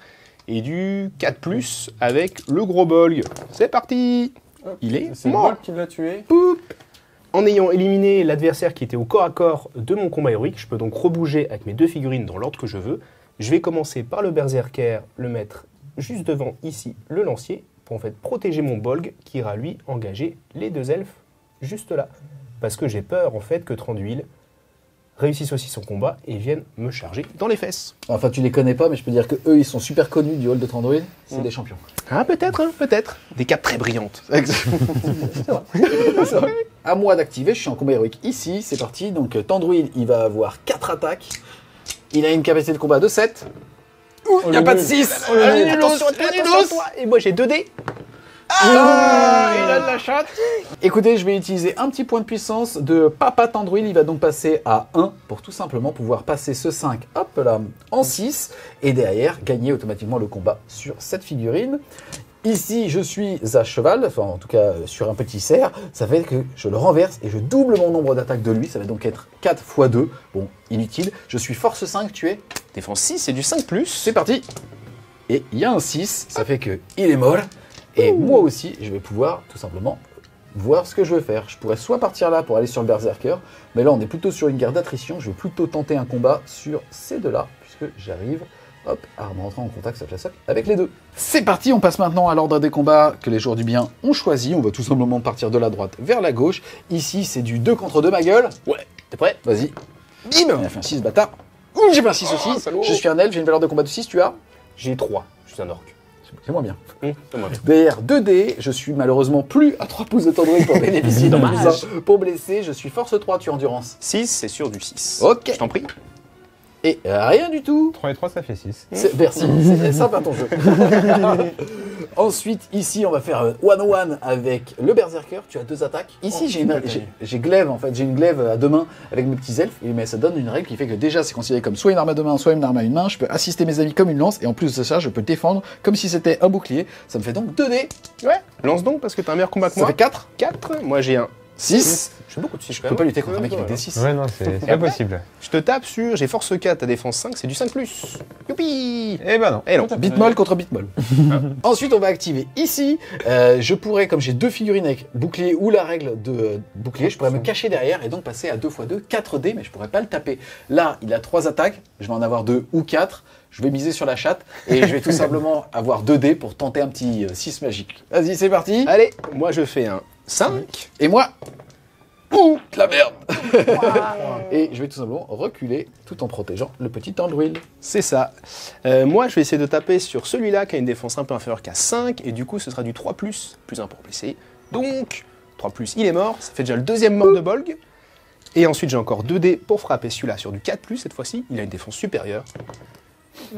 et du 4 plus avec le gros Bolg. C'est parti. Il est C'est le mort. bol qui l'a tué. Poup. En ayant éliminé l'adversaire qui était au corps à corps de mon combat héroïque, je peux donc rebouger avec mes 2 figurines dans l'ordre que je veux. Je vais commencer par le Berserker, le mettre juste devant ici, le lancier, pour en fait protéger mon Bolg qui ira lui engager les 2 elfes juste là. Parce que j'ai peur en fait que Tranduil réussisse aussi son combat et vienne me charger dans les fesses. Enfin, tu les connais pas, mais je peux dire que eux, ils sont super connus du hall de Tandruil. C'est des champions. Ah peut-être, hein, peut-être. Des cartes très brillantes. C'est vrai. À moi d'activer, je suis en combat héroïque ici, c'est parti. Donc Tandruil, il va avoir 4 attaques. Il a une capacité de combat de 7. Il n'y a pas de 6. Attention à toi. Et moi j'ai 2 dés. Il a de la chatte. Écoutez, je vais utiliser un petit point de puissance de Papa Tandruil. Il va donc passer à 1 pour tout simplement pouvoir passer ce 5, hop là, en 6. Et derrière, gagner automatiquement le combat sur cette figurine. Ici, je suis à cheval, enfin en tout cas sur un petit cerf. Ça fait que je le renverse et je double mon nombre d'attaques de lui. Ça va donc être 4 x 2. Bon, inutile. Je suis force 5, tu es. Défense 6, c'est du 5 plus. C'est parti. Et il y a un 6, ça fait que il est mort. Et moi aussi, je vais pouvoir tout simplement voir ce que je veux faire. Je pourrais soit partir là pour aller sur le Berserker, mais là on est plutôt sur une guerre d'attrition. Je vais plutôt tenter un combat sur ces deux-là, puisque j'arrive, hop, à rentrer en contact socle à socle avec les deux. C'est parti, on passe maintenant à l'ordre des combats que les joueurs du bien ont choisi. On va tout simplement partir de la droite vers la gauche. Ici, c'est du 2 contre 2, ma gueule. Ouais, t'es prêt? Vas-y. Bim. Il a fait un 6, bâtard. Ouh, j'ai fait un 6 aussi. salaud. Je suis un elfe, j'ai une valeur de combat de 6, tu as? J'ai 3, je suis un orc. C'est moins bien. C'est moi. Derrière 2D, je suis malheureusement plus à 3 pouces de Tandruil pour bénéficier d'un Dommage. plus un pour blesser. Je suis force 3, tu as endurance. 6, c'est sur du 6. Ok. Je t'en prie. Et rien du tout. 3 et 3, ça fait 6. Merci, c'est sympa ton jeu. Ensuite, ici, on va faire one-on-one avec le Berserker. Tu as 2 attaques. Ici, j'ai glaive, en fait. J'ai une glaive à 2 mains avec mes petits elfes. Mais ça donne une règle qui fait que déjà, c'est considéré comme soit une arme à 2 mains, soit une arme à une main. Je peux assister mes amis comme une lance. Et en plus de ça, je peux défendre comme si c'était un bouclier. Ça me fait donc 2D. Ouais. Lance donc parce que t'as un meilleur combat que Ça moi. fait 4, 4. Moi j'ai un 6. Je fais beaucoup de 6. Je peux pas lutter contre un mec qui fait des 6. Ouais, non, c'est pas possible. Je te tape sur. J'ai force 4, ta défense 5, c'est du 5 plus. Youpi. Eh ben non. Eh non. Bitmoll contre Bitmoll. Ensuite, on va activer ici. Je pourrais, comme j'ai 2 figurines avec bouclier ou la règle de bouclier, je pourrais me cacher derrière et donc passer à 2 x 2, 4D, mais je pourrais pas le taper. Là, il a 3 attaques, je vais en avoir 2 ou 4. Je vais miser sur la chatte et je vais tout simplement avoir 2D pour tenter un petit 6 magique. Vas-y, c'est parti. Allez, moi je fais un 5. Et moi, Ouh, de la merde. Et je vais tout simplement reculer tout en protégeant le petit Andrew. C'est ça. Moi, je vais essayer de taper sur celui-là qui a une défense un peu inférieure qu'à 5, et du coup, ce sera du 3+, plus 1 pour blesser. Donc, 3+, il est mort, ça fait déjà le deuxième mort de Bolg. Et ensuite, j'ai encore 2 dés pour frapper celui-là sur du 4+, cette fois-ci, il a une défense supérieure.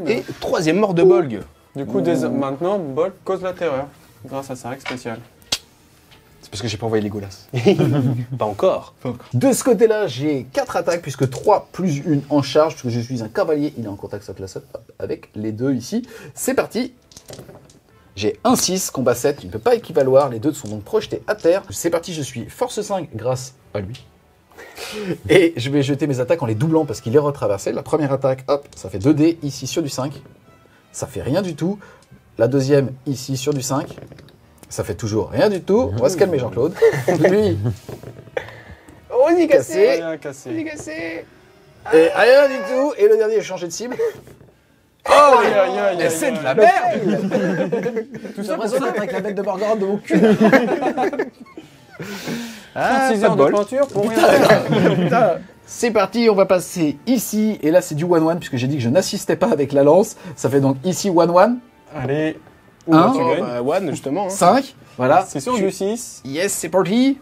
Et troisième mort de Bolg. Du coup, maintenant, Bolg cause la terreur, grâce à sa règle spéciale. C'est parce que j'ai pas envoyé les Golas. Pas encore. De ce côté-là, j'ai 4 attaques, puisque 3 plus 1 en charge, puisque je suis un cavalier, il est en contact sur classe avec les 2 ici. C'est parti. J'ai un 6, combat 7, il ne peut pas équivaloir, les 2 sont donc projetés à terre. C'est parti, je suis force 5 grâce à lui. Et je vais jeter mes attaques en les doublant parce qu'il est retraversé. La première attaque, hop, ça fait 2 dés ici sur du 5. Ça fait rien du tout. La deuxième, ici sur du 5. Ça fait toujours rien du tout. On va se calmer, Jean-Claude. Lui. Oh, il est cassé. Rien cassé. Il est cassé. Et rien du tout. Et le dernier, j'ai changé de cible. Oh, aïe, aïe, aïe, aïe, C'est de la aïe. merde. Tout ça pour ça avec la bête de Morgoroth de mon cul. 36 heures de peinture pour rien faire. Putain. C'est parti, on va passer ici. Et là, c'est du 1-1 puisque j'ai dit que je n'assistais pas avec la lance. Ça fait donc ici 1-1. Allez. Un. Tu Oh, gagnes. bah, One, justement. Hein. 5. Voilà. C'est sur du 6. Yes, c'est parti.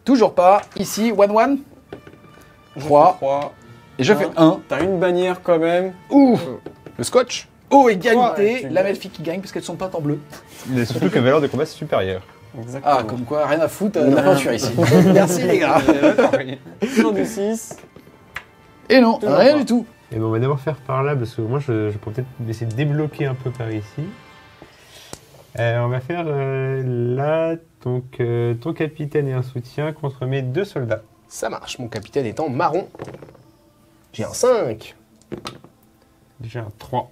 Toujours pas. Ici, 1-1. 3. 3. Et je fais 1. T'as une bannière quand même. Ouh. Le scotch. Oh, égalité. Ouais, tu La gagnes. Melfi qui gagne parce qu'elles sont peintes en bleu. Mais surtout que valeur de combat supérieure. Exactement. Ah, comme quoi, rien à foutre de la peinture ici. Merci les gars. Sur du 6. Et non, Toujours rien pas. du tout. Et bon, on va d'abord faire par là, parce que moi, je pourrais peut-être essayer de débloquer un peu par ici. On va faire là, donc, ton capitaine et un soutien contre mes 2 soldats. Ça marche. Mon capitaine est en marron. J'ai un 5. J'ai un 3.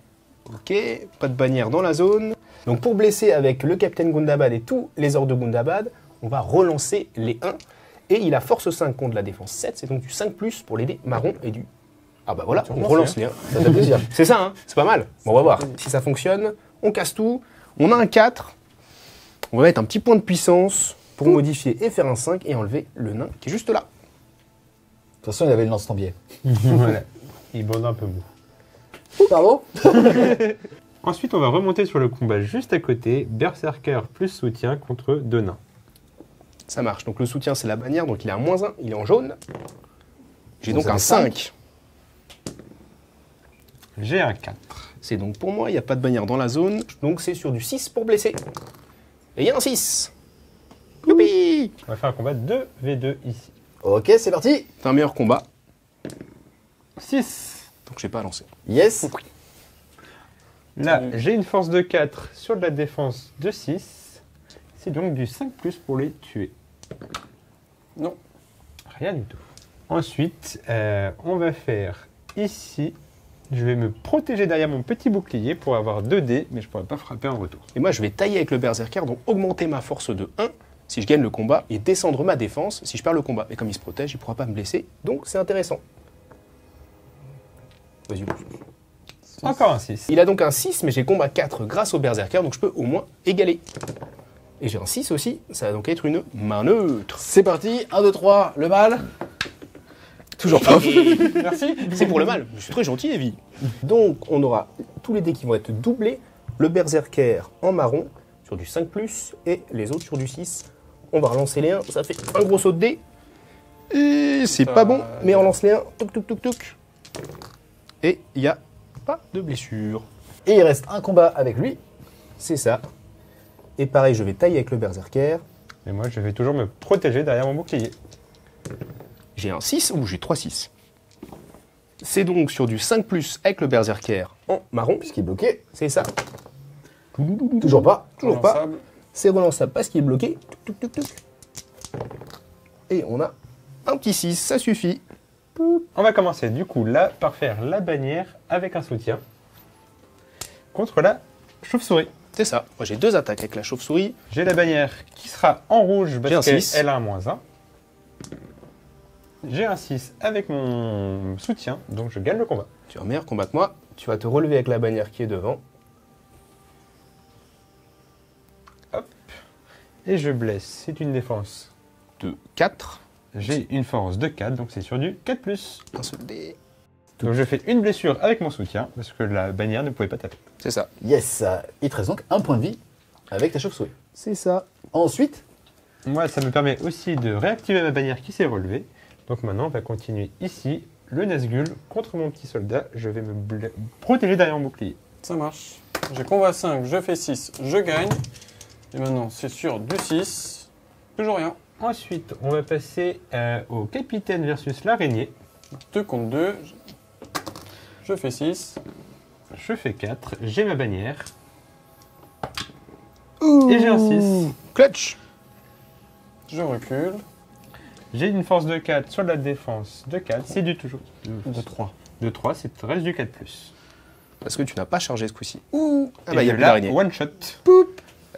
Ok, pas de bannière dans la zone. Donc pour blesser avec le capitaine Gundabad et tous les ordres de Gundabad, on va relancer les 1. Et il a force 5 contre la défense 7, c'est donc du 5+, pour les dés marron et du... Ah bah voilà, on relance les 1. Ça fait plaisir. C'est ça, hein, c'est pas mal. Bon, on va voir si ça fonctionne. On casse tout. On a un 4. On va mettre un petit point de puissance pour modifier et faire un 5 et enlever le nain qui est juste là. De toute façon, il avait le lance-tambier. Voilà. Il bande un peu mou. Pardon. Ensuite, on va remonter sur le combat juste à côté. Berserker plus soutien contre 2 nains. Ça marche. Donc le soutien, c'est la bannière, donc il est à -1, il est en jaune. J'ai Donc donc ça un fait 5. J'ai un 4. C'est donc pour moi, il n'y a pas de bannière dans la zone. Donc c'est sur du 6 pour blesser. Et il y a un 6. Youpi! On va faire un combat 2v2 ici. Ok, c'est parti. C'est un meilleur combat, 6. donc j'ai pas lancé. Yes. Là, j'ai une force de 4 sur de la défense de 6. C'est donc du 5+ pour les tuer. Non. Rien du tout. Ensuite, on va faire ici. Je vais me protéger derrière mon petit bouclier pour avoir 2 dés, mais je ne pourrai pas frapper en retour. Et moi, je vais tailler avec le berserker, donc augmenter ma force de 1 si je gagne le combat et descendre ma défense si je perds le combat. Et comme il se protège, il ne pourra pas me blesser, donc c'est intéressant. Vas-y. Encore un 6. Il a donc un 6, mais j'ai combat 4 grâce au berserker, donc je peux au moins égaler. Et j'ai un 6 aussi, ça va donc être une main neutre. C'est parti. 1, 2, 3. Le mal. Toujours pas. Merci. C'est pour le mal, je suis très gentil, Evie. Donc on aura tous les dés qui vont être doublés, le berserker en marron sur du 5+, et les autres sur du 6. On va relancer les 1, ça fait un gros saut de dés. Et c'est pas bon, mais on lance les 1, touc touc touc touc. Et il n'y a pas de blessure. Et il reste un combat avec lui. C'est ça. Et pareil, je vais tailler avec le berserker. Et moi, je vais toujours me protéger derrière mon bouclier. J'ai un 6 ou j'ai 3 6. C'est donc sur du 5+, avec le berserker en marron. Puisqu'il est bloqué. C'est ça. Toujours pas. Toujours pas. Relançable. C'est relançable parce qu'il est bloqué. Touc, touc, touc, touc. Et on a un petit 6, ça suffit. On va commencer du coup là par faire la bannière avec un soutien contre la chauve-souris. C'est ça. Moi j'ai 2 attaques avec la chauve-souris. J'ai la bannière qui sera en rouge J'ai un parce 6. qu'elle a un -1. J'ai un 6 avec mon soutien, donc je gagne le combat. Tu as un meilleur combat que moi. Tu vas te relever avec la bannière qui est devant. Et je blesse. C'est une défense. De 4. J'ai une force de 4, donc c'est sur du 4+. Un seul dé. Donc je fais une blessure avec mon soutien, parce que la bannière ne pouvait pas taper. C'est ça. Yes, il te reste donc un point de vie avec ta chauve-souris. C'est ça. Ensuite, Moi, ça me permet aussi de réactiver ma bannière qui s'est relevée. Donc maintenant, on va continuer ici, le Nazgûl contre mon petit soldat. Je vais me protéger derrière mon bouclier. Ça marche. J'ai combat 5, je fais 6, je gagne. Et maintenant, c'est sur du 6. Toujours rien. Ensuite, on va passer au capitaine versus l'araignée. 2 contre 2. Je fais 6. Je fais 4, j'ai ma bannière. Et j'ai un 6. Clutch. Je recule. J'ai une force de 4 sur la défense de 4. C'est du toujours. De 3. De 3, c'est reste du 4+. Parce que tu n'as pas chargé ce coup-ci. Ah Et bah, il n'y a de plus là, d'araignée. one shot.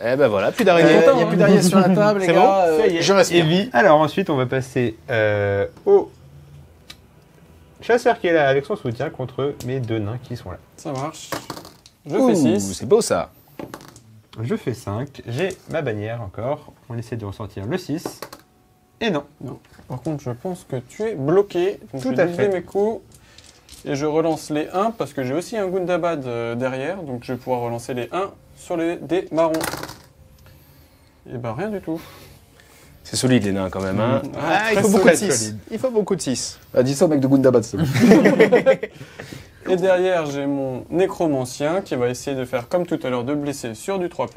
Eh ben voilà, plus d'araignée. il n'y a plus d'araignée sur la table, les C'est gars. bon, ça y est. Je respire. Evie. Alors ensuite, on va passer au chasseur qui est là avec son soutien contre mes 2 nains qui sont là. Ça marche. Je fais 6. C'est beau ça. Je fais 5, j'ai ma bannière encore. On essaie de ressortir le 6. Et non. Par contre, je pense que tu es bloqué. Donc Tout je à vais fait. doubler mes coups. Et je relance les 1 parce que j'ai aussi un Gundabad derrière. Donc je vais pouvoir relancer les 1 sur les dés marrons. Et ben rien du tout. C'est solide les nains quand même. Hein. Ah, il très faut beaucoup de solide. 6. Il faut beaucoup de 6. Dis ça au mec de Gundabad, s'il te plaît. Et derrière, j'ai mon nécromancien qui va essayer de faire comme tout à l'heure de blesser sur du 3+.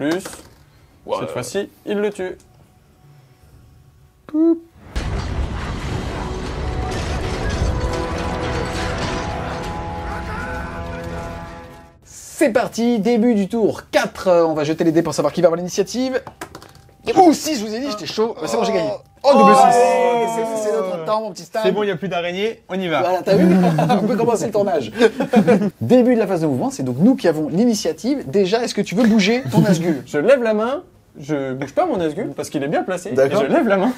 Cette fois-ci, il le tue. C'est parti, début du tour 4. On va jeter les dés pour savoir qui va avoir l'initiative. Ouh, 6, je vous ai dit, j'étais chaud. C'est bon, j'ai gagné. Oh, double 6. C'est notre temps, mon petit Stan. C'est bon, il n'y a plus d'araignée, on y va. Voilà, t'as vu? On peut commencer le tournage. Début de la phase de mouvement, c'est donc nous qui avons l'initiative. Déjà, est-ce que tu veux bouger ton Nazgûl? Je lève la main, je bouge pas mon Nazgûl parce qu'il est bien placé. Et D'accord. je lève la main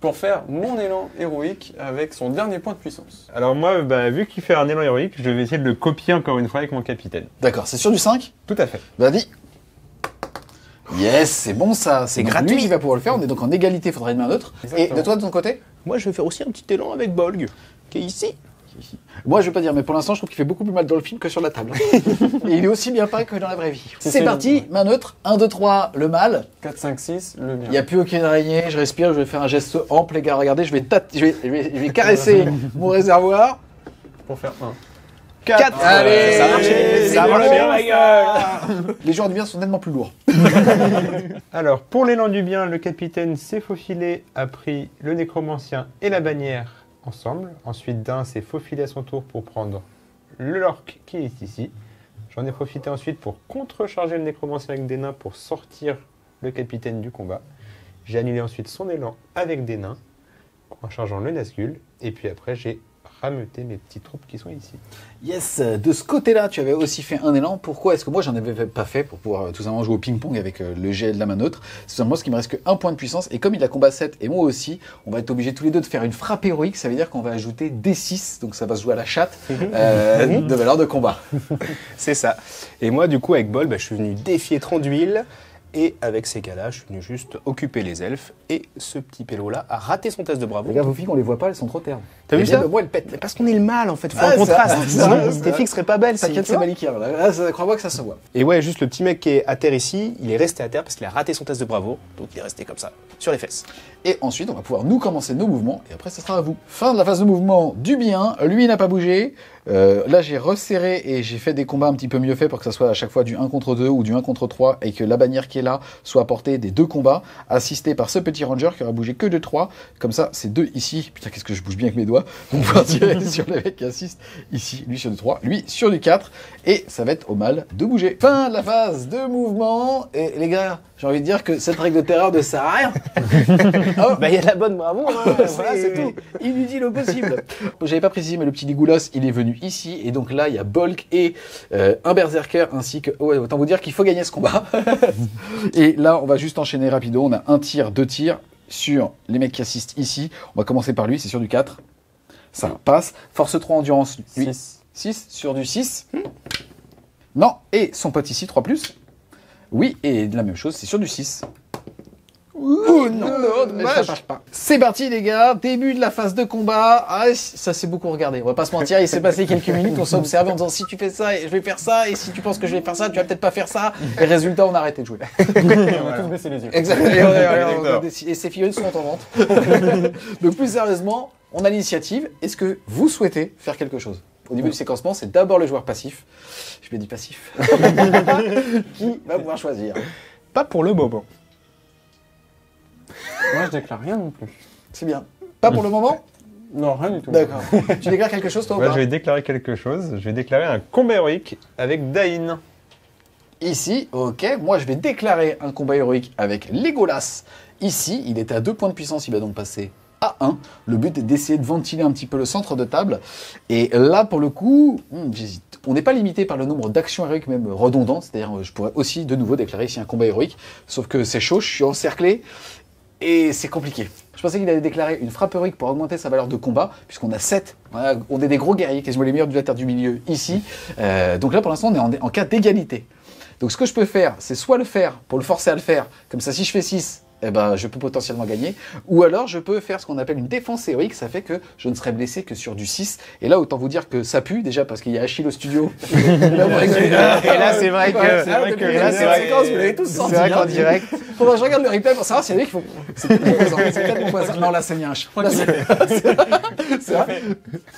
pour faire mon élan héroïque avec son dernier point de puissance. Alors moi, vu qu'il fait un élan héroïque, je vais essayer de le copier encore une fois avec mon capitaine. D'accord, c'est sur du 5? Tout à fait. Vas-y. Yes, c'est bon ça. C'est donc gratuit. lui qui va pouvoir le faire. On est donc en égalité, faudrait une main neutre. Exactement. Et de toi, de ton côté? Moi je vais faire aussi un petit élan avec Bolg, qui est ici. Moi, je veux pas dire, mais pour l'instant, je trouve qu'il fait beaucoup plus mal dans le film que sur la table. Et il est aussi bien peint que dans la vraie vie. C'est parti, main neutre. 1, 2, 3, le mal. 4, 5, 6, le bien. Il n'y a plus aucune araignée, je respire, je vais faire un geste ample, les gars. Regardez, je vais caresser mon réservoir. Pour faire 1. 4. Allez, ça a marché. c'est Ça a bon. marché, ma gueule. Les joueurs du bien sont nettement plus lourds. Alors, pour l'élan du bien, le capitaine s'est faufilé, a pris le nécromancien et la bannière ensemble. Ensuite, d'un s'est faufilé à son tour pour prendre l'orc qui est ici. J'en ai profité ensuite pour contrecharger le nécromancien avec des nains pour sortir le capitaine du combat. J'ai annulé ensuite son élan avec des nains en chargeant le Nazgûl. Et puis après, j'ai rameuté mes petites troupes qui sont ici. Yes, de ce côté-là, tu avais aussi fait un élan. Pourquoi est-ce que moi, j'en avais pas fait pour pouvoir tout simplement jouer au ping-pong avec le jet de la main neutre? C'est simplement ce qui me reste que 1 point de puissance. Et comme il a combat 7 et moi aussi, on va être obligés tous les deux de faire une frappe héroïque. Ça veut dire qu'on va ajouter D6. Donc ça va se jouer à la chatte de valeur de combat. C'est ça. Et moi du coup avec Bolg, je suis venu défier Tranduil. Et avec ces gars-là, je suis venu juste occuper les elfes. Et ce petit pélo-là a raté son test de bravo. Regarde vos filles, on les voit pas, elles sont trop ternes. T'as vu ça? Moi, elles pètent. Mais parce qu'on est le mal en fait, faut Ah, un contraste. ça, Sinon, ça, tes filles seraient pas belles. T'inquiète, tu c'est vois. Maliki. Là, crois-moi que ça se voit. Et ouais, juste le petit mec qui est à terre ici, il est resté à terre parce qu'il a raté son test de bravo. Donc il est resté comme ça, sur les fesses. Et ensuite, on va pouvoir nous commencer nos mouvements. Et après, ça sera à vous. Fin de la phase de mouvement du bien. Lui, il n'a pas bougé. Là, j'ai resserré et j'ai fait des combats un petit peu mieux faits pour que ça soit à chaque fois du 1 contre 2 ou du 1 contre 3 et que la bannière qui est là soit à portée des 2 combats, assisté par ce petit ranger qui aura bougé que de 3. Comme ça, c'est 2 ici. Putain, qu'est-ce que je bouge bien avec mes doigts. On va pouvoir tirer sur les mecs qui assistent ici. Lui sur du 3, lui sur du 4. Et ça va être au mal de bouger. Fin de la phase de mouvement. Et les gars, j'ai envie de dire que cette règle de terreur ne sert à rien. Oh. Bah il y a la bonne bravo, hein. Voilà, c'est tout. Inutile au possible. J'avais pas précisé, mais le petit Ligoulos, il est venu ici. Et donc là, il y a Bolg et un berserker ainsi que... Ouais, autant vous dire qu'il faut gagner ce combat. Et là, on va juste enchaîner rapido. On a 1 tir, 2 tirs sur les mecs qui assistent ici. On va commencer par lui, c'est sur du 4. Ça passe. Force 3, endurance, lui. 6 sur du 6. Non. Et son pote ici, 3+. Oui, et la même chose, c'est sur du 6. Oh non, dommage. Ça marche pas. C'est parti les gars, début de la phase de combat. Ah, ça s'est beaucoup regardé, on va pas se mentir, il s'est passé quelques minutes, on s'est observé en disant si tu fais ça, je vais faire ça, et si tu penses que je vais faire ça, tu vas peut-être pas faire ça. Et résultat, on a arrêté de jouer. On va tous baisser les yeux. Exactement. Et ces figurines sont en vente. Donc plus sérieusement, on a l'initiative. Est-ce que vous souhaitez faire quelque chose? Au niveau du séquencement, c'est d'abord le joueur passif. Je lui ai dit passif. Qui va pouvoir choisir. Pas pour le moment. Moi, je déclare rien non plus. C'est bien. Pas pour le moment? Non, rien du tout. D'accord. Tu déclares quelque chose toi ou Moi, pas? je vais déclarer quelque chose. Je vais déclarer un combat héroïque avec Dain. Ici, ok. Moi, je vais déclarer un combat héroïque avec Legolas. Ici, il était à 2 points de puissance, il va donc passer à 1. Le but est d'essayer de ventiler un petit peu le centre de table. Et là, pour le coup, j'hésite. On n'est pas limité par le nombre d'actions héroïques, même redondantes. C'est-à-dire, je pourrais aussi de nouveau déclarer ici un combat héroïque. Sauf que c'est chaud, je suis encerclé. Et c'est compliqué. Je pensais qu'il allait déclarer une frappe héroïque pour augmenter sa valeur de combat, puisqu'on a 7. On est des gros guerriers, quasiment les meilleurs de la Terre du Milieu ici. Donc là, pour l'instant, on est en cas d'égalité. Donc ce que je peux faire, c'est soit le faire pour le forcer à le faire, comme ça si je fais 6, eh ben, je peux potentiellement gagner, ou alors je peux faire ce qu'on appelle une défense héroïque, ça fait que je ne serai blessé que sur du 6, et là autant vous dire que ça pue, déjà parce qu'il y a Achille au studio. Et là c'est vrai que... là c'est vrai que vous l'avez tous senti. C'est vrai qu'en direct. Faudra que je regarde le replay pour savoir s'il y en a qui font... C'est peut-être mon voisin, c'est peut-être mon voisin. Non là c'est Nianche. C'est vrai.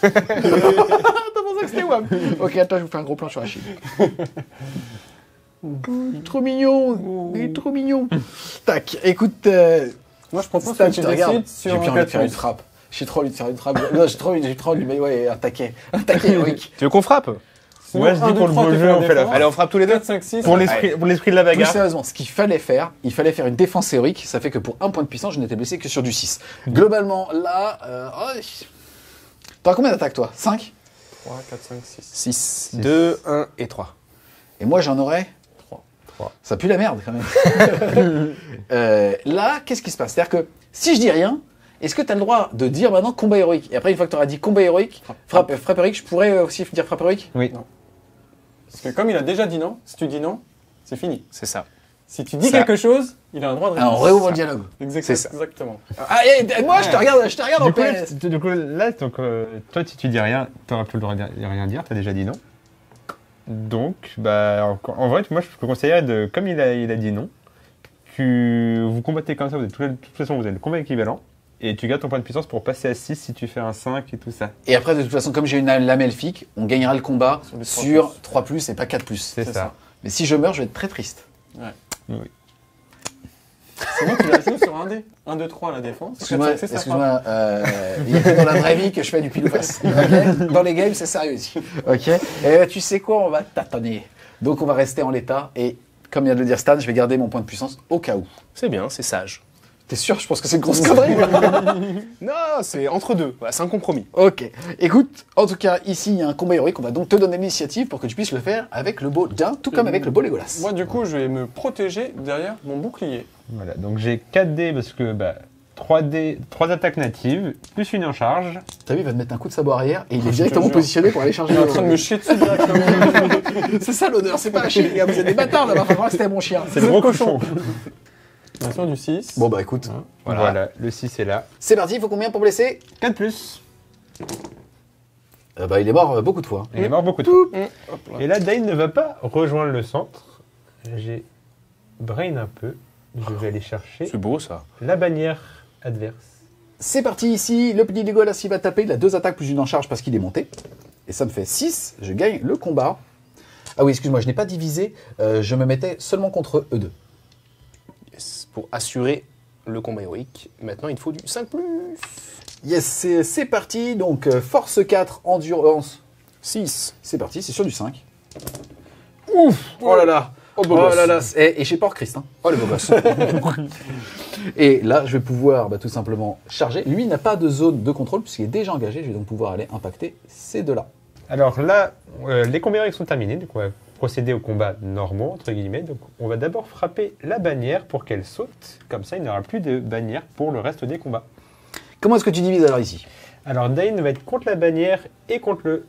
T'as pensé que c'était Wam. Ok, attends, je vous fais un gros plan sur Achille. Il est trop mignon, il est trop mignon. Tac, écoute, Moi, je propose Stan, que tu te regarde. décides sur J'ai plus un envie de faire une 4+. frappe. J'ai trop envie de faire une frappe. Non, j'ai trop envie de lui mettre un taquet héroïque. Tu veux qu'on frappe? Sinon, Moi, je dis 1, 2, pour le 3, beau tu jeu, fais la on fait la défense. Allez, on frappe tous les deux. 4, 5, 6. Pour l'esprit de la Plus bagarre. sérieusement, ce qu'il fallait faire une défense héroïque. Ça fait que pour 1 point de puissance, je n'étais blessé que sur du 6. Globalement, là, t'auras combien d'attaques toi? 5? 3, 4, 5, 6. 6, 2, 1 et 3. Et moi, j'en aurais 3. Ça pue la merde quand même. Là, qu'est-ce qui se passe? C'est-à-dire que si je dis rien, est-ce que tu as le droit de dire maintenant combat héroïque? Et après, une fois que tu auras dit combat héroïque, frappe héroïque, je pourrais aussi dire frappe héroïque? Oui. Parce que comme il a déjà dit non, si tu dis non, c'est fini. C'est ça. Si tu dis Ça. quelque chose, il a un droit de Ah, on réponse. réouvre le dialogue. C'est ça. Exactement. Ah, moi, je te regarde en PS. Du coup, là, donc, toi, si tu dis rien, t'auras plus le droit de rien dire, t'as déjà dit non. Donc, bah, en vrai, moi, je te conseillerais de, comme il a dit non, vous combattez comme ça, de toute façon, vous avez le combat équivalent, et tu gardes ton point de puissance pour passer à 6 si tu fais un 5 et tout ça. Et après, de toute façon, comme j'ai une lame elfique, on gagnera le combat Sur les 3+. sur 3+ et pas 4+. C'est ça. ça. Mais si je meurs, je vais être très triste. Oui. Sinon, tu la joues sur un dé. 1, 2, 3 la défense. Excuse-moi, 4, 5, 6, ça frappe. il y a que dans la vraie vie que je fais du pile ou face. Ok. Dans les games, c'est sérieux ici. Ok. Et tu sais quoi, on va tâtonner. Donc on va rester en l'état et comme vient de le dire Stan, je vais garder mon point de puissance au cas où. C'est bien, c'est sage. T'es sûr? Je pense que c'est une grosse connerie. Non, c'est entre deux. Voilà, c'est un compromis. Ok. Écoute, en tout cas, ici, il y a un combat héroïque. On va donc te donner l'initiative pour que tu puisses le faire avec le beau Dain, tout comme avec le beau Legolas. Moi, du coup, je vais me protéger derrière mon bouclier. Voilà, donc j'ai 4 dés parce que, 3 attaques natives, plus une en charge. T'as vu, il va te mettre un coup de sabot arrière et il est directement jure. positionné pour aller charger. Il est en train de me chier dessus directement. C'est ça l'honneur, c'est pas Achille, les gars, vous êtes des bâtards là-bas, faut voir que c'était mon chien. C'est le gros cochon. Bien sûr, du 6. Bon bah écoute, Voilà, le 6 est là. c'est parti, il faut combien pour blesser? 4 plus. Il est mort beaucoup de fois. Il est mort beaucoup de fois. Hop là. Et là, Dain ne va pas rejoindre le centre. J'ai brain un peu. Je vais aller chercher C'est beau ça. la bannière adverse. C'est parti ici, le petit Legolas il va taper, il a 2 attaques plus une en charge parce qu'il est monté. Et ça me fait 6, je gagne le combat. Ah oui, excuse-moi, je n'ai pas divisé, je me mettais seulement contre eux deux. Yes. Pour assurer le combat héroïque, maintenant il faut du 5+. Yes, c'est parti, donc force 4, endurance 6. c'est parti, c'est sur du 5. Ouf, oh là là. Oh, beau gosse. là là, et j'ai peur Christ. Hein. Oh le beau gosse. Et là, je vais pouvoir tout simplement charger. Lui n'a pas de zone de contrôle puisqu'il est déjà engagé. Je vais donc pouvoir aller impacter ces deux-là. Alors là, les combats héroïques sont terminés, donc on va procéder au combat normaux, entre guillemets. Donc on va d'abord frapper la bannière pour qu'elle saute. Comme ça, il n'y aura plus de bannière pour le reste des combats. Comment est-ce que tu divises alors ici? Alors Dain va être contre la bannière et contre le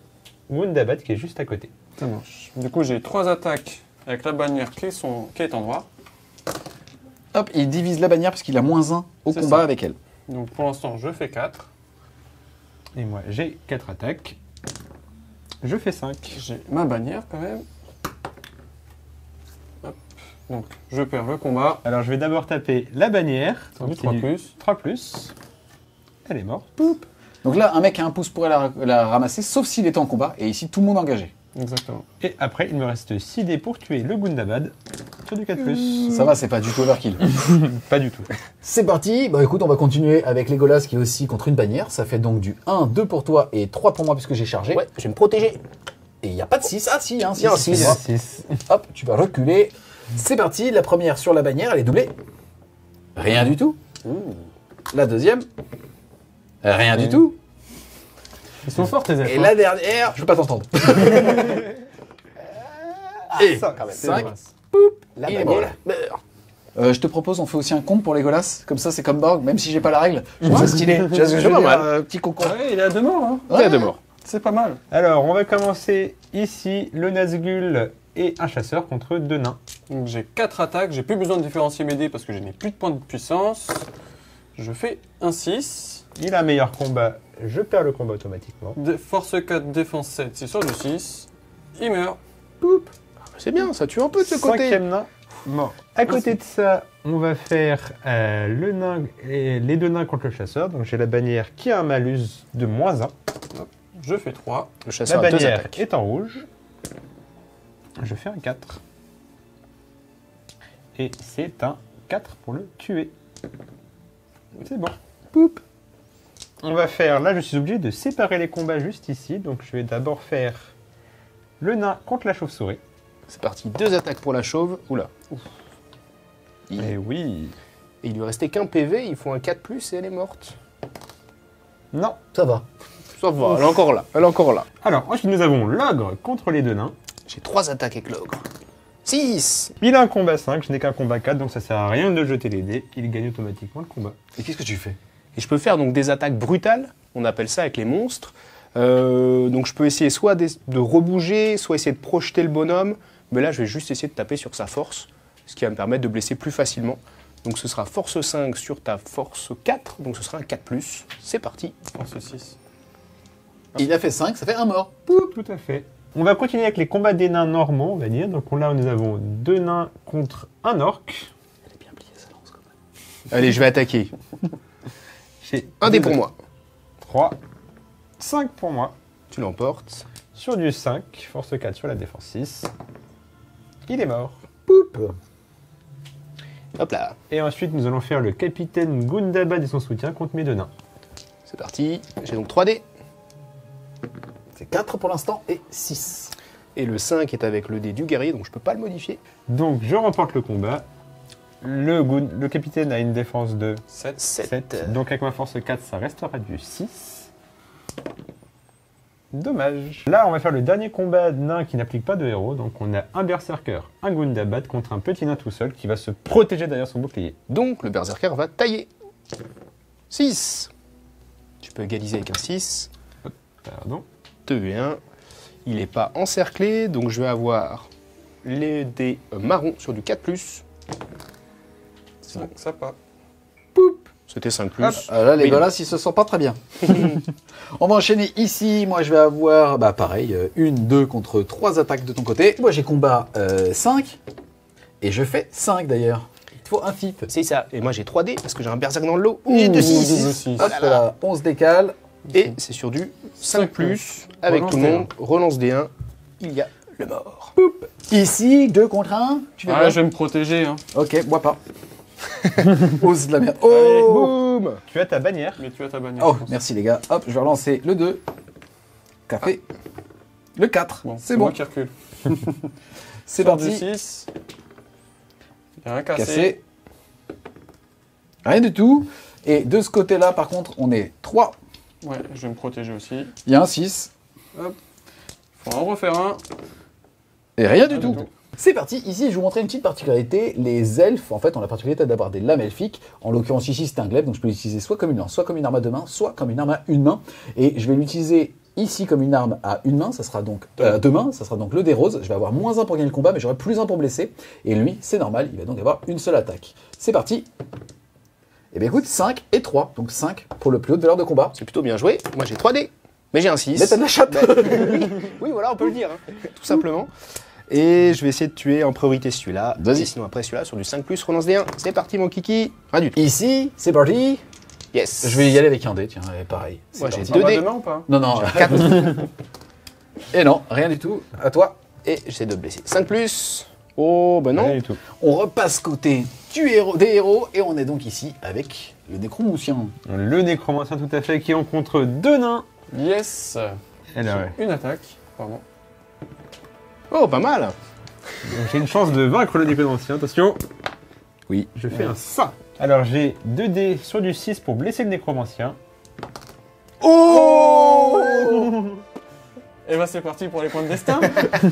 Gundabad qui est juste à côté. Ça marche. Du coup, j'ai 3 attaques avec la bannière qui est en droit. Hop, il divise la bannière parce qu'il a -1 au C'est combat ça. avec elle. Donc pour l'instant, je fais 4. Et moi, j'ai 4 attaques. Je fais 5. J'ai ma bannière quand même. Hop. Donc je perds le combat. Alors, je vais d'abord taper la bannière. Donc C'est 3 du plus. 3+. Elle est morte. Donc là, un mec a un pouce pour la ramasser, sauf s'il est en combat. Et ici, tout le monde est engagé. Exactement. Et après, il me reste 6 dés pour tuer le Gundabad sur du 4+. Ça va, c'est pas du tout overkill. Pas du tout. C'est parti. Bah écoute, on va continuer avec Legolas qui est aussi contre une bannière. Ça fait donc du 1, 2 pour toi et 3 pour moi puisque j'ai chargé. Ouais, je vais me protéger. Et il n'y a pas de 6. Ah si, hein, Il y a un 6. six. 6. Hop, tu vas reculer. C'est parti. La première sur la bannière, elle est doublée. Rien du tout. La deuxième. Rien du tout. Ils sont forts tes elfes. Et la dernière, je veux pas t'entendre. Et Quand même. 5. La Il est bannière bon, meurt. Je te propose, on fait aussi un compte pour Legolas. Comme ça, c'est comme Borg, même si j'ai pas la règle. Je trouve ça stylé. Tu vois ce que je veux pas dire, mal. petit concours. Ouais, il est à 2 morts. Hein. Il y a 2 morts. C'est pas mal. Alors, on va commencer ici. Le Nazgûl et un chasseur contre 2 nains. Donc j'ai 4 attaques. J'ai plus besoin de différencier mes dés parce que je n'ai plus de points de puissance. Je fais un 6. Il a un meilleur combat. Je perds le combat automatiquement. Force 4, défense 7. C'est sur du 6. Il meurt. C'est bien, ça tue un peu de ce côté. 5e nain, mort. À côté de ça, on va faire le nain, les 2 nains contre le chasseur. Donc j'ai la bannière qui a un malus de -1. Je fais 3. Le La chasseur a 2 bannière attaques. est en rouge. Je fais un 4. Et c'est un 4 pour le tuer. C'est bon. Poup. On va faire, là je suis obligé de séparer les combats juste ici. Donc je vais d'abord faire le nain contre la chauve-souris. C'est parti, 2 attaques pour la chauve. Oula. Il... Et oui. Et il lui restait qu'un PV, il faut un 4+, et elle est morte. Non. Ça va. Ça va, elle est encore là. Elle est encore là. Alors ensuite nous avons l'ogre contre les 2 nains. J'ai 3 attaques avec l'ogre. 6. Il a un combat 5, je n'ai qu'un combat 4, donc ça sert à rien de jeter les dés. Il gagne automatiquement le combat. Et qu'est-ce que tu fais? Et je peux faire donc des attaques brutales, on appelle ça avec les monstres. Donc je peux essayer soit de rebouger, soit essayer de projeter le bonhomme. Mais là, je vais juste essayer de taper sur sa force, ce qui va me permettre de blesser plus facilement. Donc ce sera force 5 sur ta force 4, donc ce sera un 4+. C'est parti. Force 6. Il a fait 5, ça fait un mort. Tout à fait. On va continuer avec les combats des nains normaux, on va dire. Donc là, nous avons 2 nains contre un orc. Elle est bien pliée, sa lance, quand même. Allez, je vais attaquer. J'ai Un dé pour moi. 3, 5 pour moi. Tu l'emportes. Sur du 5, force 4 sur la défense 6. Il est mort. Hop là. Et ensuite, nous allons faire le capitaine Gundabad et son soutien contre mes 2 nains. C'est parti. J'ai donc 3 dés. C'est 4 pour l'instant et 6. Et le 5 est avec le dé du guerrier, donc je peux pas le modifier. Donc, je remporte le combat. Le capitaine a une défense de 7. 7. Donc, avec ma force 4, ça restera du 6. Dommage. Là, on va faire le dernier combat de nain qui n'applique pas de héros. Donc, on a un berserker, un Gundabad contre un petit nain tout seul qui va se protéger derrière son bouclier. Donc le berserker va tailler. 6. Tu peux égaliser avec un 6. Pardon. 2 et 1. Il n'est pas encerclé, donc je vais avoir les dés marrons sur du 4+. 5, ça pas. C'était 5+. Là, Legolas, il se sent pas très bien. On va enchaîner ici. Moi, je vais avoir, pareil, 1, 2 contre 3 attaques de ton côté. Moi, j'ai combat 5. Et je fais 5 d'ailleurs. Il te faut un type. C'est ça. Et moi j'ai 3 dés parce que j'ai un berserk dans le lot. Ouh, J'ai 2 double 6. six. Hop là, on se décale. Et c'est sur du 5+. Avec Relance tout le monde. Relance des 1. Il y a le mort. Ici, 2 contre 1. Tu fais Ah, quoi je vais me protéger. Hein. Ok, moi pas. Ose de la merde. Allez, Oh, Boum. Tu as ta bannière. Mais tu as ta bannière. oh, je pense. merci les gars. Hop, je vais relancer le 2. Café. Le 4. Bon, c'est moi bon. qui recule. C'est Sort du parti. 6. Il y a un cassé. Cassé. Rien du tout. Et de ce côté-là, par contre, on est 3. Ouais, je vais me protéger aussi. Il y a un 6. Faut en refaire un. Et rien du Rien tout. du tout. C'est parti, ici je vais vous montrer une petite particularité. Les elfes, en fait, ont la particularité d'avoir des lames elfiques. En l'occurrence ici, c'est un glaive, donc je peux l'utiliser soit comme une lance, soit comme une arme à 2 mains, soit comme une arme à une main. Et je vais l'utiliser ici comme une arme à une main, ça sera donc deux mains, ça sera donc le dé rose. Je vais avoir -1 pour gagner le combat, mais j'aurai +1 pour blesser. Et lui, c'est normal, il va donc avoir une seule attaque. C'est parti. Et bien écoute, 5 et 3, donc 5 pour le plus haut de valeur de combat. C'est plutôt bien joué. Moi j'ai 3 dés, mais j'ai un 6. Mais t'as de la chatte. Oui, voilà, on peut le dire, hein, tout simplement. Et je vais essayer de tuer en priorité celui-là. Vas-y. Et sinon après celui-là, sur du 5+, relance des 1. C'est parti mon kiki. Rien du tout. Ici, c'est parti. Yes. Je vais y aller avec un dé, tiens, et pareil. C'est Moi j'ai parti. 2 On va dés. demain ou pas? Non, non, 4. Et non, rien du tout. À toi. Et j'essaie de blesser. 5+. Oh, bah non. Rien du tout. On repasse côté des héros, et on est donc ici avec le nécromancien. Le nécromancien tout à fait qui rencontre 2 nains. Yes. Et là, ouais. Une attaque, pardon. Oh, pas mal. Donc, j'ai une chance de vaincre le nécromancien. Attention. Oui. Je fais un ça. Alors j'ai 2 dés sur du 6 pour blesser le nécromancien. Oh Et bah c'est parti pour les points de destin.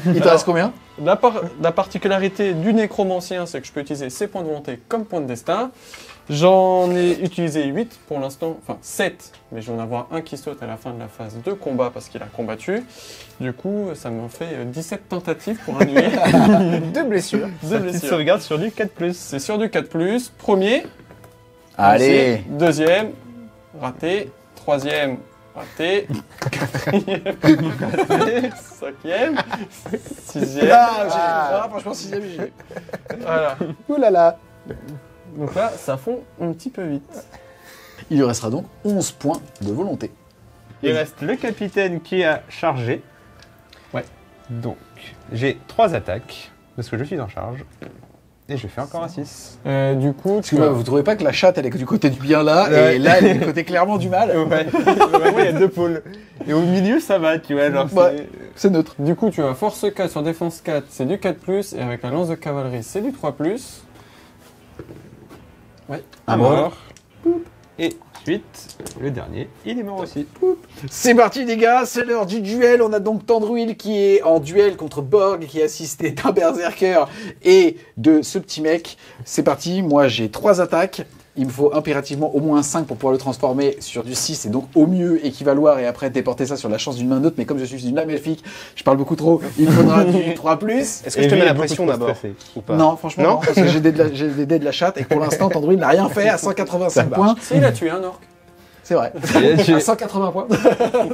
Il te reste combien? La particularité du nécromancien, c'est que je peux utiliser ses points de volonté comme points de destin. J'en ai utilisé 8 pour l'instant, enfin 7, mais je vais en avoir un qui saute à la fin de la phase de combat parce qu'il a combattu. Du coup, ça me fait 17 tentatives pour un nuit. 2 blessures. Deux Petite blessures. sauvegarde sur du 4+. C'est sur du 4+. Premier, Allez. réussi. Deuxième, raté. Troisième, raté. Quatrième, raté. Cinquième, sixième. Franchement, 6ème, j'ai. Voilà. Ouh là là. Donc là, ça fond un petit peu vite. Il lui restera donc 11 points de volonté. Il reste le capitaine qui a chargé. Ouais. Donc j'ai 3 attaques parce que je suis en charge. Et je fais encore un 6. Du coup, tu Excuse-moi, vous trouvez pas que la chatte, elle est du côté du bien là, Ouais. et là, elle est du côté clairement du mal? Ouais, vraiment il y a 2 pôles. Et au milieu ça va, tu vois, genre Ouais. C'est neutre. Du coup, tu as force 4 sur défense 4, c'est du 4+, et avec la lance de cavalerie, c'est du 3+. Ouais. Un mort. Et ensuite, le dernier, il est mort aussi. C'est parti les gars, c'est l'heure du duel. On a donc Tandruil qui est en duel contre Borg qui est assisté d'un berserker et de ce petit mec. C'est parti, moi j'ai 3 attaques. Il me faut impérativement au moins 5 pour pouvoir le transformer sur du 6 et donc au mieux équivaloir et après déporter ça sur la chance d'une main neutre. Mais comme je suis une lame elfique, je parle beaucoup trop, il me faudra du 3+. Est-ce que je te mets la pression d'abord ou pas? Non, franchement, Non non, parce que j'ai des dés de la chatte et que pour l'instant, Tandruil n'a rien fait à 185 points. Si, il a tué un orc. C'est vrai. À 180 points.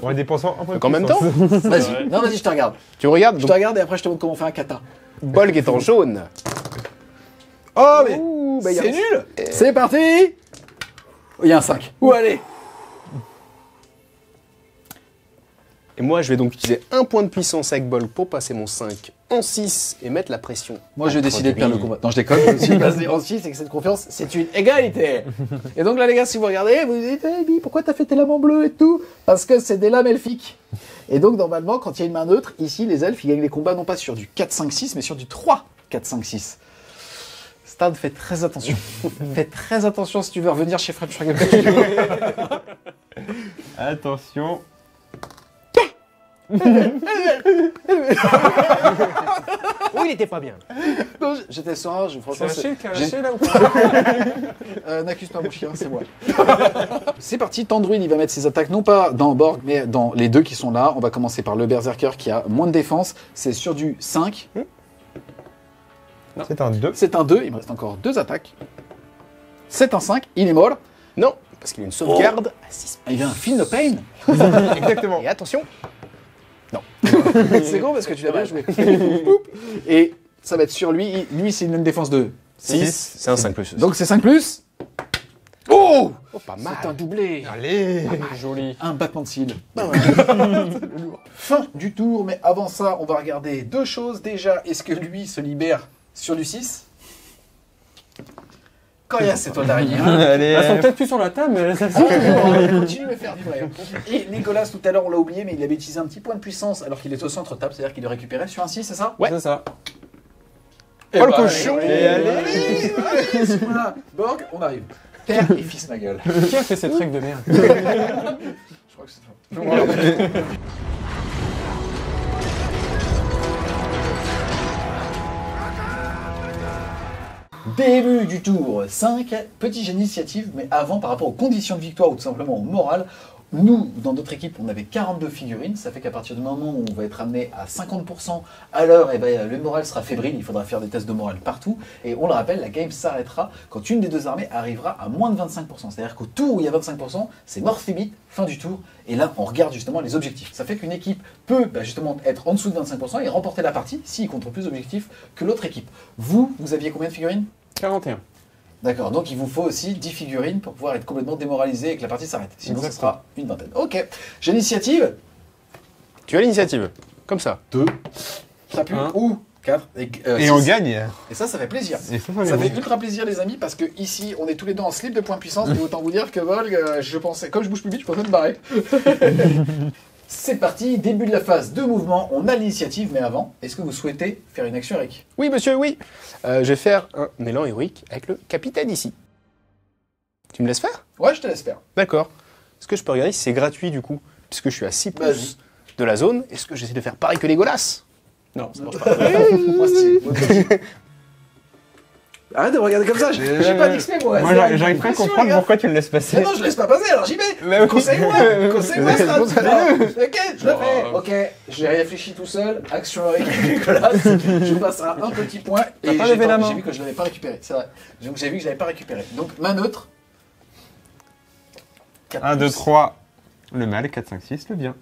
On va dépenser un peu de Donc en même temps, puissance. Vas-y, non, vas-y, je te regarde. tu regardes, Je donc te regarde et après je te montre comment on fait un kata. Bolg est en jaune. Oh, mais Ouh, bah, il y a- c'est nul. C'est parti. Il y a un 5. Où aller? Et moi, je vais donc utiliser un point de puissance avec Bolg pour passer mon 5 en 6 et mettre la pression. Moi, je vais décider de perdre le combat. Non, je déconne. Je suis passé en 6 et que cette confiance, c'est une égalité. Et donc là, les gars, si vous regardez, vous vous dites, hey, Bi, pourquoi t'as fait tes lames en bleu et tout? Parce que c'est des lames elfiques. Et donc, normalement, quand il y a une main neutre, ici, les elfes, ils gagnent les combats non pas sur du 4-5-6, mais sur du 3-4-5-6. Stan, fais très attention. Fais très attention si tu veux revenir chez French Dragon. Attention. Oh, il était pas bien. Non, j'étais serein, franchement. C'est Achille qui a j'ai- lâché là ou pas? N'accuse pas mon chien, c'est moi. C'est parti, Tandruil, il va mettre ses attaques non pas dans Borg, mais dans les deux qui sont là. On va commencer par le Berserker qui a moins de défense. C'est sur du 5. C'est un 2. C'est un 2, il me reste encore 2 attaques. C'est un 5, il est mort. Non, parce qu'il y a une sauvegarde à 6. Il y a un Feel No Pain. Exactement. Et attention, C'est gros parce que tu l'as bien joué. Poup. Et ça va être sur lui. Lui, c'est une défense de 6, c'est un 5+. Donc c'est 5 plus. Oh, oh, pas mal. c'est un doublé. Allez. Joli. Un battement de cils. Fin du tour, mais avant ça, on va regarder deux choses. Déjà, est-ce que lui se libère sur du 6? Coriace, c'est toi d'araignée. Hein. Allez. Elles sont peut-être plus sur la table, mais elles sont Continue de me faire vibrer. Et Nicolas, tout à l'heure, on l'a oublié, mais il avait utilisé un petit point de puissance alors qu'il est au centre table, c'est-à-dire qu'il le récupérait sur un 6, c'est ça? Ouais. C'est ça. Oh le cochon. Et allez. Voilà. Borg, on arrive. Père et fils, ma gueule. Qui a fait cette règle de merde? Je crois que c'est toi. Début du tour 5, petite initiative, mais avant, par rapport aux conditions de victoire ou tout simplement au moral, Nous, dans notre équipe, on avait 42 figurines. Ça fait qu'à partir du moment où on va être amené à 50% à l'heure, et ben, le moral sera fébrile. Il faudra faire des tests de morale partout. Et on le rappelle, la game s'arrêtera quand une des deux armées arrivera à moins de 25%. C'est-à-dire qu'au tour où il y a 25%, c'est mort subite, fin du tour. Et là, on regarde justement les objectifs. Ça fait qu'une équipe peut justement être en dessous de 25% et remporter la partie s'il compte plus d'objectifs que l'autre équipe. Vous aviez combien de figurines? 41. D'accord, donc il vous faut aussi 10 figurines pour pouvoir être complètement démoralisé et que la partie s'arrête. Sinon, ça sera une vingtaine. Ok, j'ai l'initiative. Tu as l'initiative, comme ça. 2, ça pue, Un. ou 4. Et on gagne. Et ça fait plaisir. Et ça Ça fait fait ultra plaisir, les amis, parce que ici, on est tous les deux en slip de points de puissance. Et autant vous dire que Volg, je pensais, comme je bouge plus vite, je pensais me barrer. C'est parti, début de la phase de mouvement. On a l'initiative, mais avant, est-ce que vous souhaitez faire une action, Eric? Oui, monsieur, oui. Je vais faire un élan héroïque avec le capitaine ici. Tu me laisses faire? Ouais, je te laisse faire. D'accord. Est-ce que je peux regarder si c'est gratuit du coup? Puisque je suis à 6 pouces de la zone, est-ce que j'essaie de faire pareil que Legolas? Non, ça marche pas. Moi, arrête de me regarder comme ça, j'ai pas d'XP, moi. Moi, j'arrive pas à comprendre pourquoi tu le laisses passer. Mais non, je laisse pas passer, alors j'y vais. Mais oui. Conseille-moi, Strat. Ok, je le fais. Ok, j'ai réfléchi tout seul. Action avec Nicolas. Je passe à un petit point. T'as pas levé la main. J'ai vu que je l'avais pas récupéré, c'est vrai. Donc j'ai vu que je l'avais pas récupéré. Donc main neutre. 1, 2, 3, le mal. 4, 5, 6, le bien.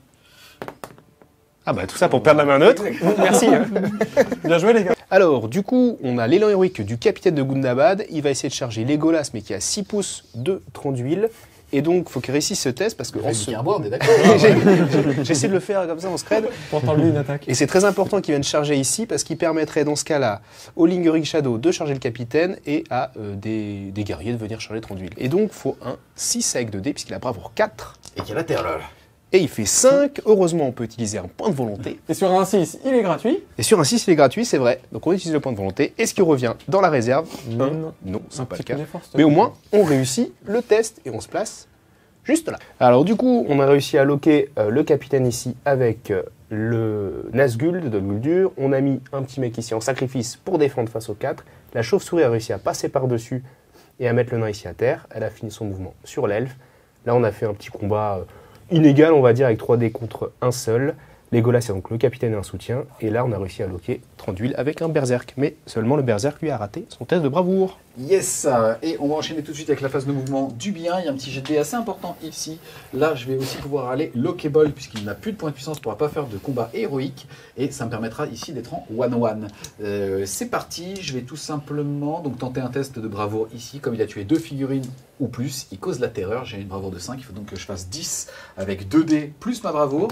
Ah bah tout ça pour perdre la main neutre. Merci. Bien joué, les gars. Alors, du coup, on a l'élan héroïque du capitaine de Gundabad. Il va essayer de charger Legolas, mais qui a 6 pouces de tronc d'huile. Et donc, il faut qu'il réussisse ce test parce que... Un bois, on est d'accord. J'essaie de le faire comme ça, on se crève. Pour t'enlever une attaque. Et c'est très important qu'il vienne charger ici parce qu'il permettrait dans ce cas-là au Lingering Shadow de charger le capitaine et à des guerriers de venir charger tronc d'huile. Et donc, il faut un 6 avec 2 dés puisqu'il a bravoure 4. Et qu'il y a la terre là. Et il fait 5. Heureusement, on peut utiliser un point de volonté. Et sur un 6, il est gratuit. Et sur un 6, il est gratuit, c'est vrai. Donc on utilise le point de volonté. Est-ce qu'il revient dans la réserve? Non. Non, c'est Un pas le petit cas. peu d'effort, s'il te Mais au plaît. moins, on réussit le test et on se place juste là. Alors du coup, on a réussi à loquer le capitaine ici avec le Nazgûl de Guldur. On a mis un petit mec ici en sacrifice pour défendre face aux 4. La chauve-souris a réussi à passer par-dessus et à mettre le nain ici à terre. Elle a fini son mouvement sur l'elfe. Là, on a fait un petit combat inégal, on va dire, avec 3 dés contre un seul. Legolas, c'est donc le capitaine et un soutien. Et là, on a réussi à loquer 30 d'huile avec un berserk. Mais seulement le berserk lui a raté son test de bravoure. Yes, et on va enchaîner tout de suite avec la phase de mouvement du bien. Il y a un petit jet de dés assez important ici. Là, je vais aussi pouvoir aller lockable puisqu'il n'a plus de points de puissance, ne pourra pas faire de combat héroïque. Et ça me permettra ici d'être en 1-1. C'est parti, je vais tout simplement donc tenter un test de bravoure ici. Comme il a tué 2 figurines ou plus, il cause la terreur. J'ai une bravoure de 5, il faut donc que je fasse 10 avec 2 dés plus ma bravoure.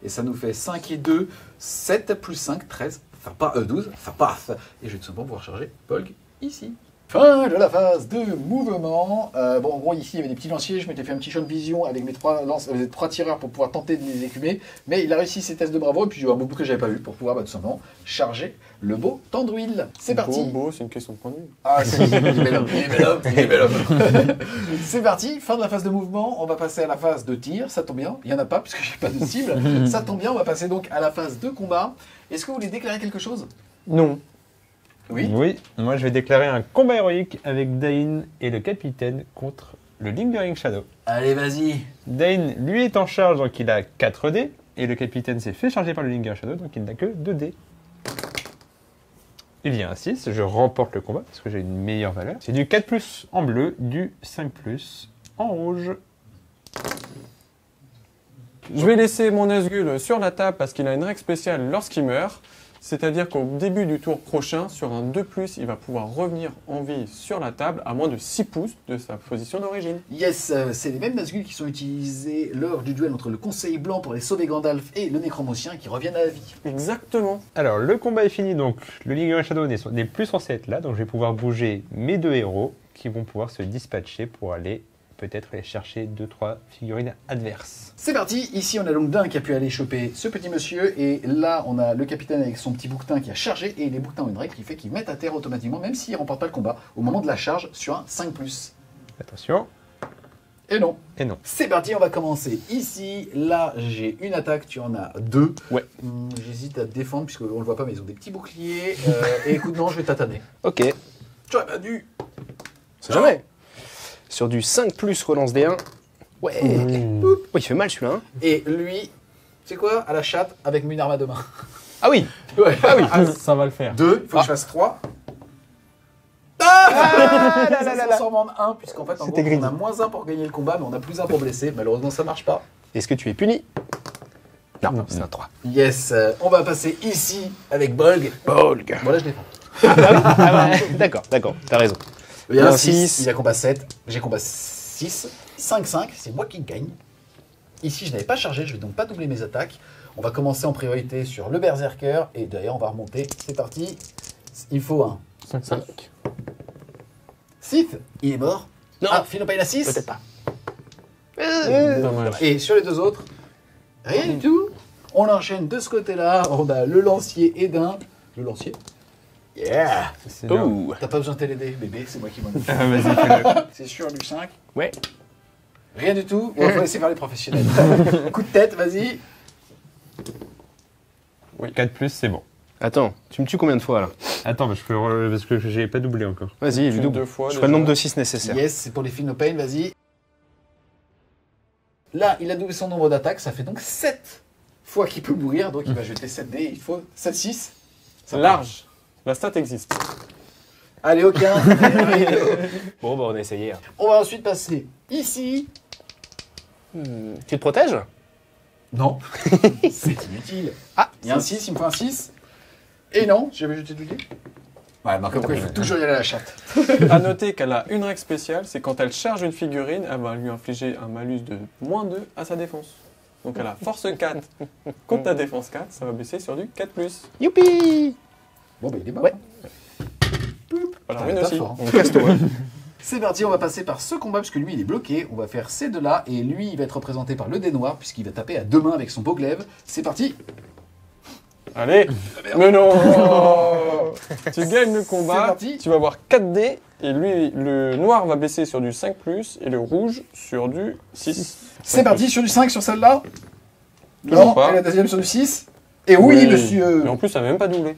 Et ça nous fait 5 et 2, 7 plus 5, 13, enfin pas 12, enfin paf. Et je vais tout simplement pouvoir charger Polg ici. Fin de la phase de mouvement. Bon, en gros, ici, il y avait des petits lanciers. Je m'étais fait un petit champ de vision avec mes 3 tireurs pour pouvoir tenter de les écumer. Mais il a réussi ses tests de bravoure. Et puis, j'ai un bout que j'avais pas vu pour pouvoir tout simplement charger le beau Tandruil. C'est parti. Beau, c'est une question de point de vue. Ah, si, il est bel homme, il est bel homme, il est bel homme. C'est parti, fin de la phase de mouvement. On va passer à la phase de tir. Ça tombe bien, il n'y en a pas puisque j'ai pas de cible. Ça tombe bien, on va passer donc à la phase de combat. Est-ce que vous voulez déclarer quelque chose? Non. Oui. Oui, moi je vais déclarer un combat héroïque avec Dain et le capitaine contre le Lingering Shadow. Allez, vas-y. Dain, lui, est en charge, donc il a 4 dés. Et le capitaine s'est fait charger par le Lingering Shadow, donc il n'a que 2 dés. Il vient à 6, je remporte le combat parce que j'ai une meilleure valeur. C'est du 4+ en bleu, du 5+ en rouge. Je vais laisser mon Nazgûl sur la table parce qu'il a une règle spéciale lorsqu'il meurt. C'est-à-dire qu'au début du tour prochain, sur un 2+, il va pouvoir revenir en vie sur la table à moins de 6 pouces de sa position d'origine. Yes, c'est les mêmes Nazgûl qui sont utilisés lors du duel entre le Conseil Blanc pour les sauver Gandalf et le Nécromancien qui reviennent à la vie. Exactement. Alors, le combat est fini, donc le Lingering Shadow n'est plus censé être là, donc je vais pouvoir bouger mes 2 héros qui vont pouvoir se dispatcher pour aller peut-être aller chercher 2-3 figurines adverses. C'est parti, ici on a donc Dain qui a pu aller choper ce petit monsieur et là on a le capitaine avec son petit bouquetin qui a chargé et les bouquetins ont une règle qui fait qu'ils mettent à terre automatiquement même s'ils ne remportent pas le combat au moment de la charge sur un 5+. Attention. Et non. Et non. C'est parti, on va commencer ici. Là j'ai une attaque, tu en as 2. Ouais. J'hésite à te défendre puisqu'on ne le voit pas mais ils ont des petits boucliers. Et écoute non, je vais tataner. Ok. J'aurais pas dû. C'est jamais. Sur du 5+, relance des 1. Ouais. Mmh. Oh, il fait mal celui-là. Hein. Et lui, c'est quoi? À la chatte avec une arme à deux mains. Ah oui. Ouais. Ah, ça va le faire. 2, il faut que je fasse 3. Ah là Ça là là se là. transforme en 1, puisqu'en fait, en gros, on a moins 1 pour gagner le combat, mais on a plus 1 pour blesser. Malheureusement, ça marche pas. Est-ce que tu es puni? Non, c'est un 3. Yes, on va passer ici avec Bolg. Bolg. Bon, là, je défends. Ah ouais, d'accord, t'as raison. Il y a Non, un 6, six. il a combat 7, j'ai combat 6, 5-5, c'est moi qui gagne. Ici, je n'avais pas chargé, je vais donc pas doubler mes attaques. On va commencer en priorité sur le Berserker, et d'ailleurs, on va remonter. C'est parti. Il faut un 5-5. Sith, il est mort. Non. Ah, Philopine à 6. Peut-être pas. Dommage. Et sur les deux autres, rien du tout. On enchaîne de ce côté-là. On a le lancier Edin. Le lancier. Yeah. C'est bien. Oh. T'as pas besoin de t'aider, bébé, c'est moi qui m'en occupe. Ah, vas-y, fais-le. C'est sûr, du 5. Ouais. Rien du tout. On va laisser faire les professionnels. Coup de tête, vas-y. 4+, c'est bon. Attends, tu me tues combien de fois là? Attends, parce que j'ai pas doublé encore. Vas-y, Tu lui double. deux fois, Je ferai le déjà. nombre de 6 nécessaire. Yes, c'est pour les Philopine, vas-y. Là, il a doublé son nombre d'attaques. Ça fait donc 7 fois qu'il peut mourir. Donc il va jeter 7 dés. Il faut 7-6. C'est large. La stat existe. Allez, aucun. Bon, bah on a essayé. Hein. On va ensuite passer ici. Tu te protèges? Non, c'est inutile. Ah, Il y a un 6, il me faut un 6. Et non, j'avais jeté tout dit. Ouais, donc comme quoi il faut toujours y aller à la chatte. À noter qu'elle a une règle spéciale, c'est quand elle charge une figurine, elle va lui infliger un malus de -2 à sa défense. Donc elle a force 4 contre ta défense 4, ça va baisser sur du 4+. Youpi! Bon, bah il est mort. Ouais. Voilà, Putain, une t'as aussi. fort, hein. On casse tout. Hein. C'est parti, on va passer par ce combat parce que lui il est bloqué. On va faire ces deux-là et lui il va être représenté par le dé noir puisqu'il va taper à deux mains avec son beau glaive. C'est parti. Allez. Mais non. Tu gagnes le C'est combat, parti. tu vas avoir 4 dés, et lui, le noir va baisser sur du 5+, et le rouge sur du 6. C'est parti sur du 5 sur celle-là. Toujours Non, pas. et la deuxième sur du 6. Et oui, monsieur. Et en plus, ça n'a même pas doublé.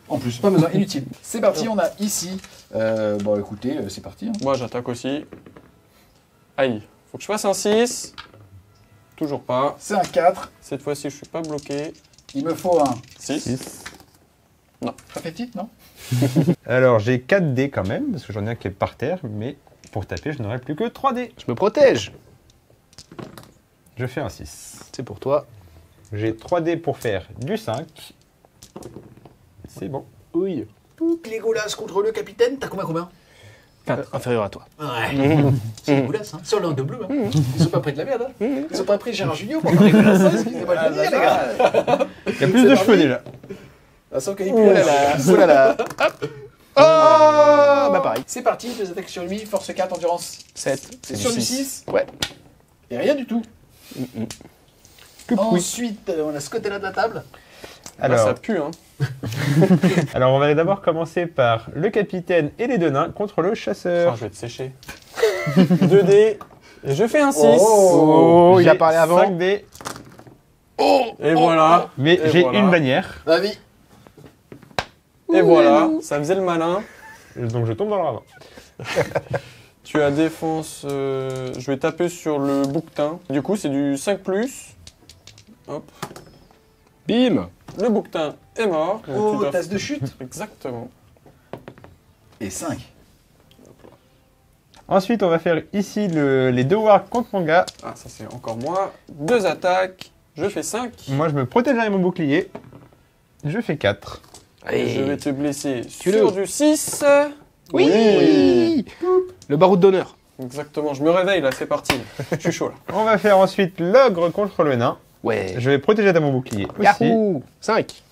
En plus, pas besoin, inutile. C'est parti, on a ici. Bon écoutez, c'est parti. Hein. Moi, j'attaque aussi. Aïe. Faut que je fasse un 6. Toujours pas. C'est un 4. Cette fois-ci, je suis pas bloqué. Il me faut un 6. très petit, non? Alors, j'ai 4 dés quand même, parce que j'en ai un qui est par terre, mais pour taper, je n'aurai plus que 3 dés. Je me protège. Je fais un 6. C'est pour toi. J'ai 3 dés pour faire du 5. C'est bon. Oui. Legolas contre le capitaine, t'as combien? Inférieur à toi. Ouais. C'est Legolas, hein. Sur le de bleu. Hein. Ils sont pas pris de la merde. Hein. Ils sont pas pris Gérard Junior pour faire Legolas. Hein. Excusez-moi de le dire, les gars. Il y a plus de C'est cheveux parti. déjà. Ah, sauf qu'il Ouh là là. Ouh là là. Hop. Oh, bah pareil. C'est parti, deux attaques sur lui, force 4, endurance. 7. C'est sur du 6. Ouais. Et rien du tout. Que oui. Ensuite, on a ce côté-là de la table. Là, ça Alors, pue, hein. alors, on va d'abord commencer par le capitaine et les deux nains contre le Oh, chasseur. je vais te sécher. 2 dés. Et je fais un 6. Oh, il a J'ai parlé avant. 5 dés, Et voilà. mais Et j'ai voilà. une bannière, Vas-y. Et voilà. Ça faisait le malin. donc je tombe dans le ravin. Tu as défense. Je vais taper sur le bouquetin. Du coup, c'est du 5+. Hop. Bim. Le bouquetin est mort. Donc, tu Oh, dois- tasse de chute. Exactement. Et 5. Ensuite, on va faire ici les deux wargs contre mon gars. Ah, ça c'est encore moi. 2 attaques. Je fais 5. Moi, je me protège avec mon bouclier. Je fais 4. Et je vais te blesser Tue-le. sur du 6. Oui. Le baroud d'honneur. Exactement. Je me réveille là, c'est parti. Je suis chaud là. On va faire ensuite l'ogre contre le nain. Ouais. Je vais protéger de mon bouclier aussi. Yahoo. 5.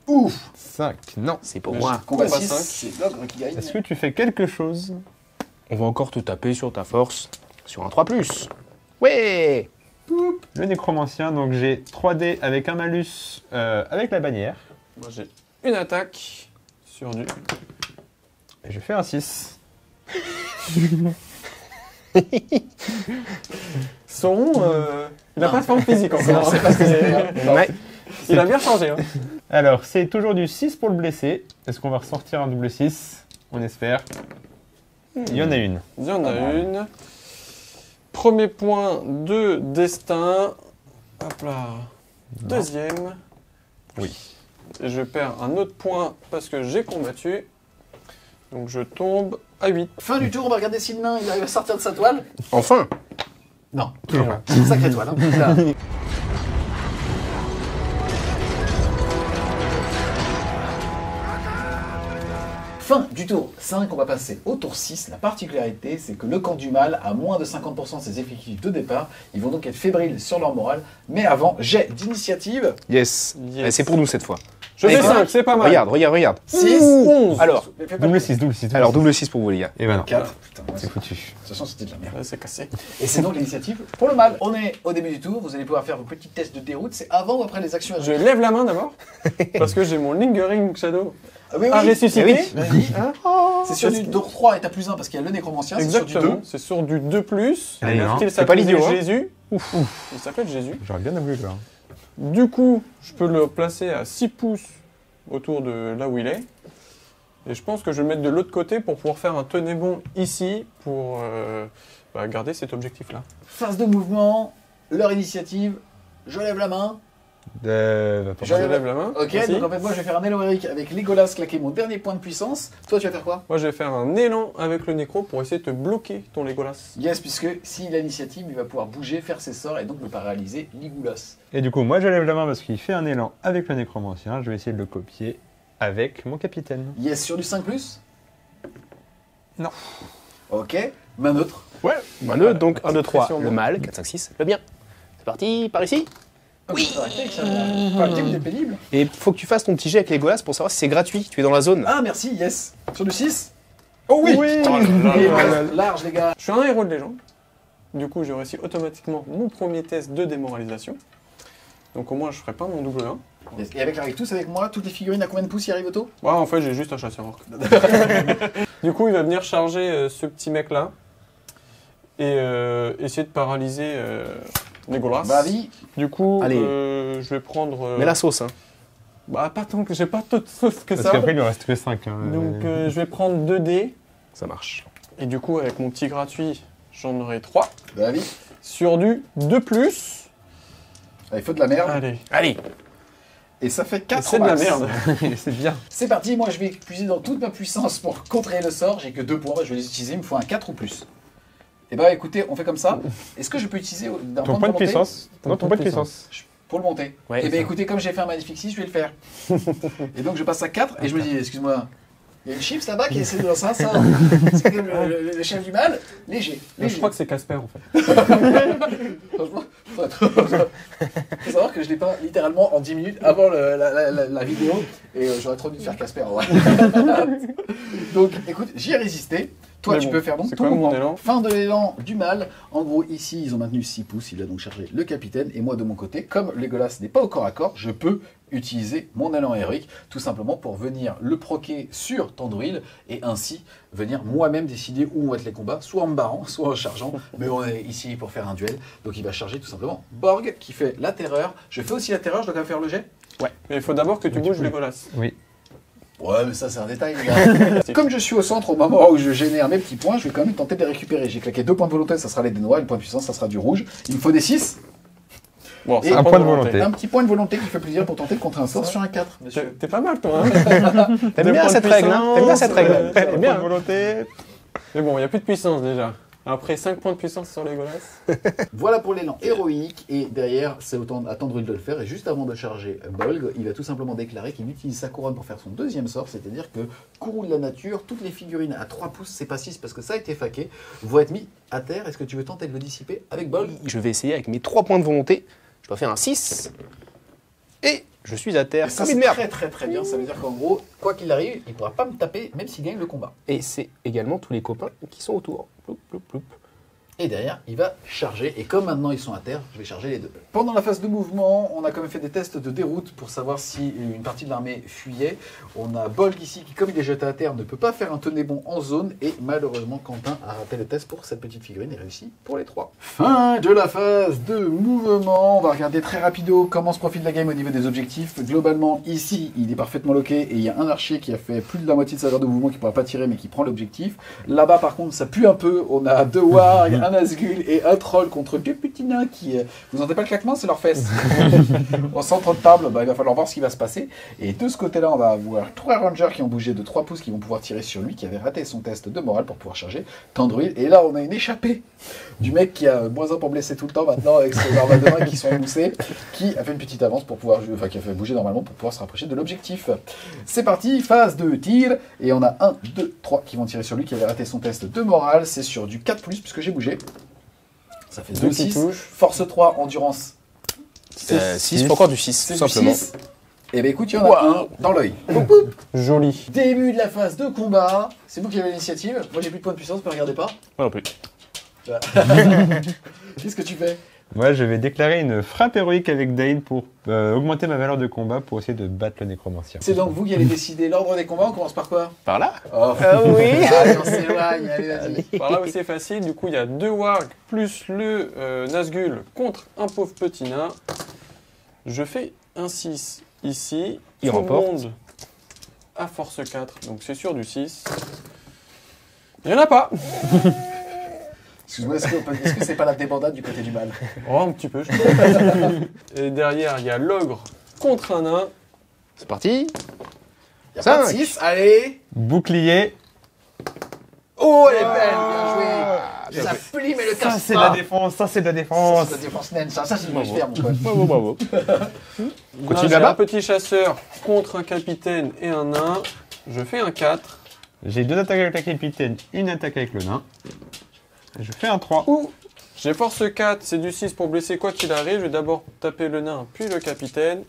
Ouf. 5, non. C'est pour Mais moi. Combat Combat 6, cinq. c'est l'ogre qui gagne. Est-ce que tu fais quelque chose? On va encore te taper sur ta force. Sur un 3+. Ouais. Le nécromancien, donc j'ai 3 dés avec un malus avec la bannière. Moi j'ai une attaque sur du. Et je fais un 6. Son, il a pas de forme physique encore. Non, c'est pas ce que c'est. Ouais. Il a bien changé. Hein. Alors, c'est toujours du 6 pour le blesser. Est-ce qu'on va ressortir un double 6? On espère. Il y en a une. Il y en a une. Premier point de destin. Hop là. Deuxième. Oui. Et je perds un autre point parce que j'ai combattu. Donc je tombe à 8. Fin du tour, on va regarder si le nain il arrive à sortir de sa toile. Enfin. Non, Toujours pas. sacrée toile. Hein. Là. Fin du tour 5, on va passer au tour 6. La particularité, c'est que le camp du mal a moins de 50% de ses effectifs de départ. Ils vont donc être fébriles sur leur morale. Mais avant, jet d'initiative. Yes. Yes. C'est pour nous cette fois. Je fais Et 5, c'est pas mal. Regarde. 6. 11. Alors, Double 6, double 6. alors double 6 pour vous les gars. Et ben non. 4. Putain, ouais, C'est foutu. de toute façon, c'était de la merde. Ouais, c'est cassé. Et c'est donc l'initiative pour le mal. On est au début du tour. Vous allez pouvoir faire vos petits tests de déroute. C'est avant ou après les actions à Je lève la main d'abord. Parce que j'ai mon Lingering Shadow Ah oui, à oui. ressusciter. Eh oui. Vas-y. Hein C'est sur du tour 3 et t'as plus 1 parce qu'il y a le nécromancien. C'est sur du 2. Exactement. C'est sur du 2+. Allez, hein. Il C'est pas s'appelle l'idiot, hein. Jésus. Il s'appelle Jésus. J'aurais bien voulu le voir. Du coup, je peux le placer à 6 pouces autour de là où il est. Et je pense que je vais le mettre de l'autre côté pour pouvoir faire un tenez bon ici pour garder cet objectif-là. Phase de mouvement. Leur initiative. Je lève la main. Je lève la main. Ok, Merci. donc en fait, moi je vais faire un élan héroïque avec Legolas, claquer mon dernier point de puissance. Toi, tu vas faire quoi? Moi, je vais faire un élan avec le nécro pour essayer de te bloquer ton Legolas. Yes, puisque s'il a l'initiative, il va pouvoir bouger, faire ses sorts et donc ne pas réaliser Legolas. Et du coup, moi je lève la main parce qu'il fait un élan avec le nécromancien. Je vais essayer de le copier avec mon capitaine. Yes, sur du 5+. Non. Ok, main neutre. Ouais. Bah, donc 1, 2, 3, pression, le non. mal. 4, 5, 6, le bien. C'est parti, par ici. Oui. Arrêtez avec ça. Faut arrêter, vous êtes pénible. Et faut que tu fasses ton petit jet avec les Legolas pour savoir si c'est gratuit. Tu es dans la zone. Ah, merci, yes. Sur du 6. Oh oui, Et large, les gars. Je suis un héros de légende. Du coup, je réussis automatiquement mon premier test de démoralisation. Donc au moins, je ferai pas mon double 1. Yes. Et avec tous avec moi, toutes les figurines à combien de pouces y arrivent auto? Ouais, en fait, j'ai juste un chasseur orc. Du coup, il va venir charger ce petit mec-là et essayer de paralyser Legolas. Bah, vie. Du coup, Allez. je vais prendre... Mais la sauce, hein. Bah, pas tant que j'ai pas tant de sauce que Parce ça. qu'après il lui reste que 5. Donc, je vais prendre 2 dés. Ça marche. Et du coup, avec mon petit gratuit, j'en aurai 3. Bah, vie. Sur du 2+. Il faut de la merde. Allez. Allez. Et ça fait 4 C'est de la merde. C'est bien. C'est parti, moi je vais puiser dans toute ma puissance pour contrer le sort. J'ai que 2 points, je vais les utiliser, il me faut un 4 ou plus. Et bah écoutez, on fait comme ça. Est-ce que je peux utiliser d'un Ton point de volonté puissance. Non, ton point de puissance. pour le monter? Ouais, Et c'est bien ça. écoutez, comme j'ai fait un magnifique 6, je vais le faire. Et donc je passe à 4 et je me dis, excuse-moi, il y a une chips là-bas qui essaie de lancer un sort. C'est comme le chef du mal, léger. Je crois que c'est Casper en fait. Franchement, faut savoir que je l'ai pas littéralement en 10 minutes avant la vidéo et j'aurais trop dû faire Casper en vrai. Donc écoute, j'y ai résisté. Toi, Mais tu bon, peux faire donc c'est ton quand même mon mouvement. élan. Fin de l'élan du mal. En gros, ici, ils ont maintenu 6 pouces. Il a donc chargé le capitaine. Et moi, de mon côté, comme Legolas n'est pas au corps à corps, je peux utiliser mon élan héroïque tout simplement pour venir le proquer sur Tandoril et ainsi venir moi-même décider où vont être les combats, soit en me barrant, soit en chargeant. Mais on est ici pour faire un duel. Donc il va charger tout simplement Borg qui fait la terreur. Je fais aussi la terreur, je dois quand même faire le jet. Mais il faut d'abord que tu bouges Legolas. Oui. Ouais, mais ça, c'est un détail, les gars. Comme je suis au centre au moment où je génère mes petits points, je vais quand même tenter de les récupérer. J'ai claqué 2 points de volonté, ça sera les dés noirs, et le point de puissance, ça sera du rouge. Il me faut des 6. Bon, Et c'est un point de volonté. Un petit point de volonté qui fait plaisir pour tenter de contrer un sort sur un 4, monsieur. T'es pas mal toi, hein. T'aimes Deux bien points cette de règle, hein? T'aimes bien cette puissance, règle. c'est Point bien. de volonté. Mais bon, il n'y a plus de puissance déjà. Après 5 points de puissance sur Legolas. Voilà pour l'élan héroïque, et derrière, c'est autant à Tandoril de le faire. Et juste avant de charger Bolg, il va tout simplement déclarer qu'il utilise sa couronne pour faire son deuxième sort, c'est-à-dire que courroux de la nature, toutes les figurines à 3 pouces, c'est pas 6 parce que ça a été faqué, vont être mis à terre. Est-ce que tu veux tenter de le dissiper avec Bolg? Je vais essayer avec mes 3 points de volonté. Je dois faire un 6. Et je suis à terre Et ça, comme c'est une merde. très très très bien. Ça veut dire qu'en gros, quoi qu'il arrive, il pourra pas me taper, même s'il gagne le combat. Et c'est également tous les copains qui sont autour. Ploup, ploup, ploup. Et derrière, il va charger. Et comme maintenant ils sont à terre, je vais charger les deux. Pendant la phase de mouvement, on a quand même fait des tests de déroute pour savoir si une partie de l'armée fuyait. On a Bolg ici qui, comme il est jeté à terre, ne peut pas faire un tenez bon en zone. Et malheureusement, Quentin a raté le test pour cette petite figurine et réussi pour les 3. Fin de la phase de mouvement. On va regarder très rapido comment se profile la game au niveau des objectifs. Globalement, ici, il est parfaitement loqué et il y a un archer qui a fait plus de la moitié de sa heure de mouvement qui ne pourra pas tirer mais qui prend l'objectif. Là-bas, par contre, ça pue un peu. On a 2 wargs, un Nazgûl et un troll contre deux petits nains qui... vous entendez pas le claquement, c'est leurs fesses. Au centre de table, bah, il va falloir voir ce qui va se passer. Et de ce côté-là, on va avoir 3 rangers qui ont bougé de 3 pouces qui vont pouvoir tirer sur lui, qui avait raté son test de morale pour pouvoir charger tant de druides. Et là, on a une échappée du mec qui a moins un pour blesser tout le temps maintenant avec ses armes de main qui sont émoussées, qui a fait une petite avance pour pouvoir... Enfin, qui a fait bouger normalement pour pouvoir se rapprocher de l'objectif. C'est parti, phase de tir. Et on a 1, 2, 3 qui vont tirer sur lui qui avait raté son test de morale. C'est sur du 4+, puisque j'ai bougé. Ça fait 2, 6. Force 3, endurance 6, encore du 6, tout simplement. Et ben écoute, il y en a un dans l'œil. Joli. Début de la phase de combat. C'est vous qui avez l'initiative. Moi j'ai plus de points de puissance, ne regardez pas. Moi non plus. Qu'est-ce que tu fais? Moi, je vais déclarer une frappe héroïque avec Dane pour augmenter ma valeur de combat pour essayer de battre le nécromancien. C'est donc vous qui allez décider l'ordre des combats. On commence par quoi? Par là? Oh, oui. allez, on s'éloigne. Allez, vas-y. Par là où c'est facile, du coup il y a 2 wargs plus le Nazgûl contre un pauvre petit nain. Je fais un 6 ici. Il Tout le remporte. monde à force 4, donc c'est sûr du 6. Il n'y en a pas. Excuse-moi, est-ce que c'est pas la débandade du côté du mal? Oh, un petit peu. Je crois. Et derrière, il y a l'ogre contre un nain. C'est parti. Il y a pas de 6. Allez. Bouclier. Oh, elle est belle. Bien joué. Ça plie, mais le casse Ça, c'est de la défense. Ça, c'est de la défense. C'est la défense naine. Ça c'est du faire, mon pote. Bravo, bravo. Continue Continue là-bas. là-bas. Un petit chasseur contre un capitaine et un nain. Je fais un 4. J'ai 2 attaques avec la capitaine, une attaque avec le nain. Je fais un 3. J'ai force 4, c'est du 6 pour blesser quoi qu'il arrive. Je vais d'abord taper le nain, puis le capitaine.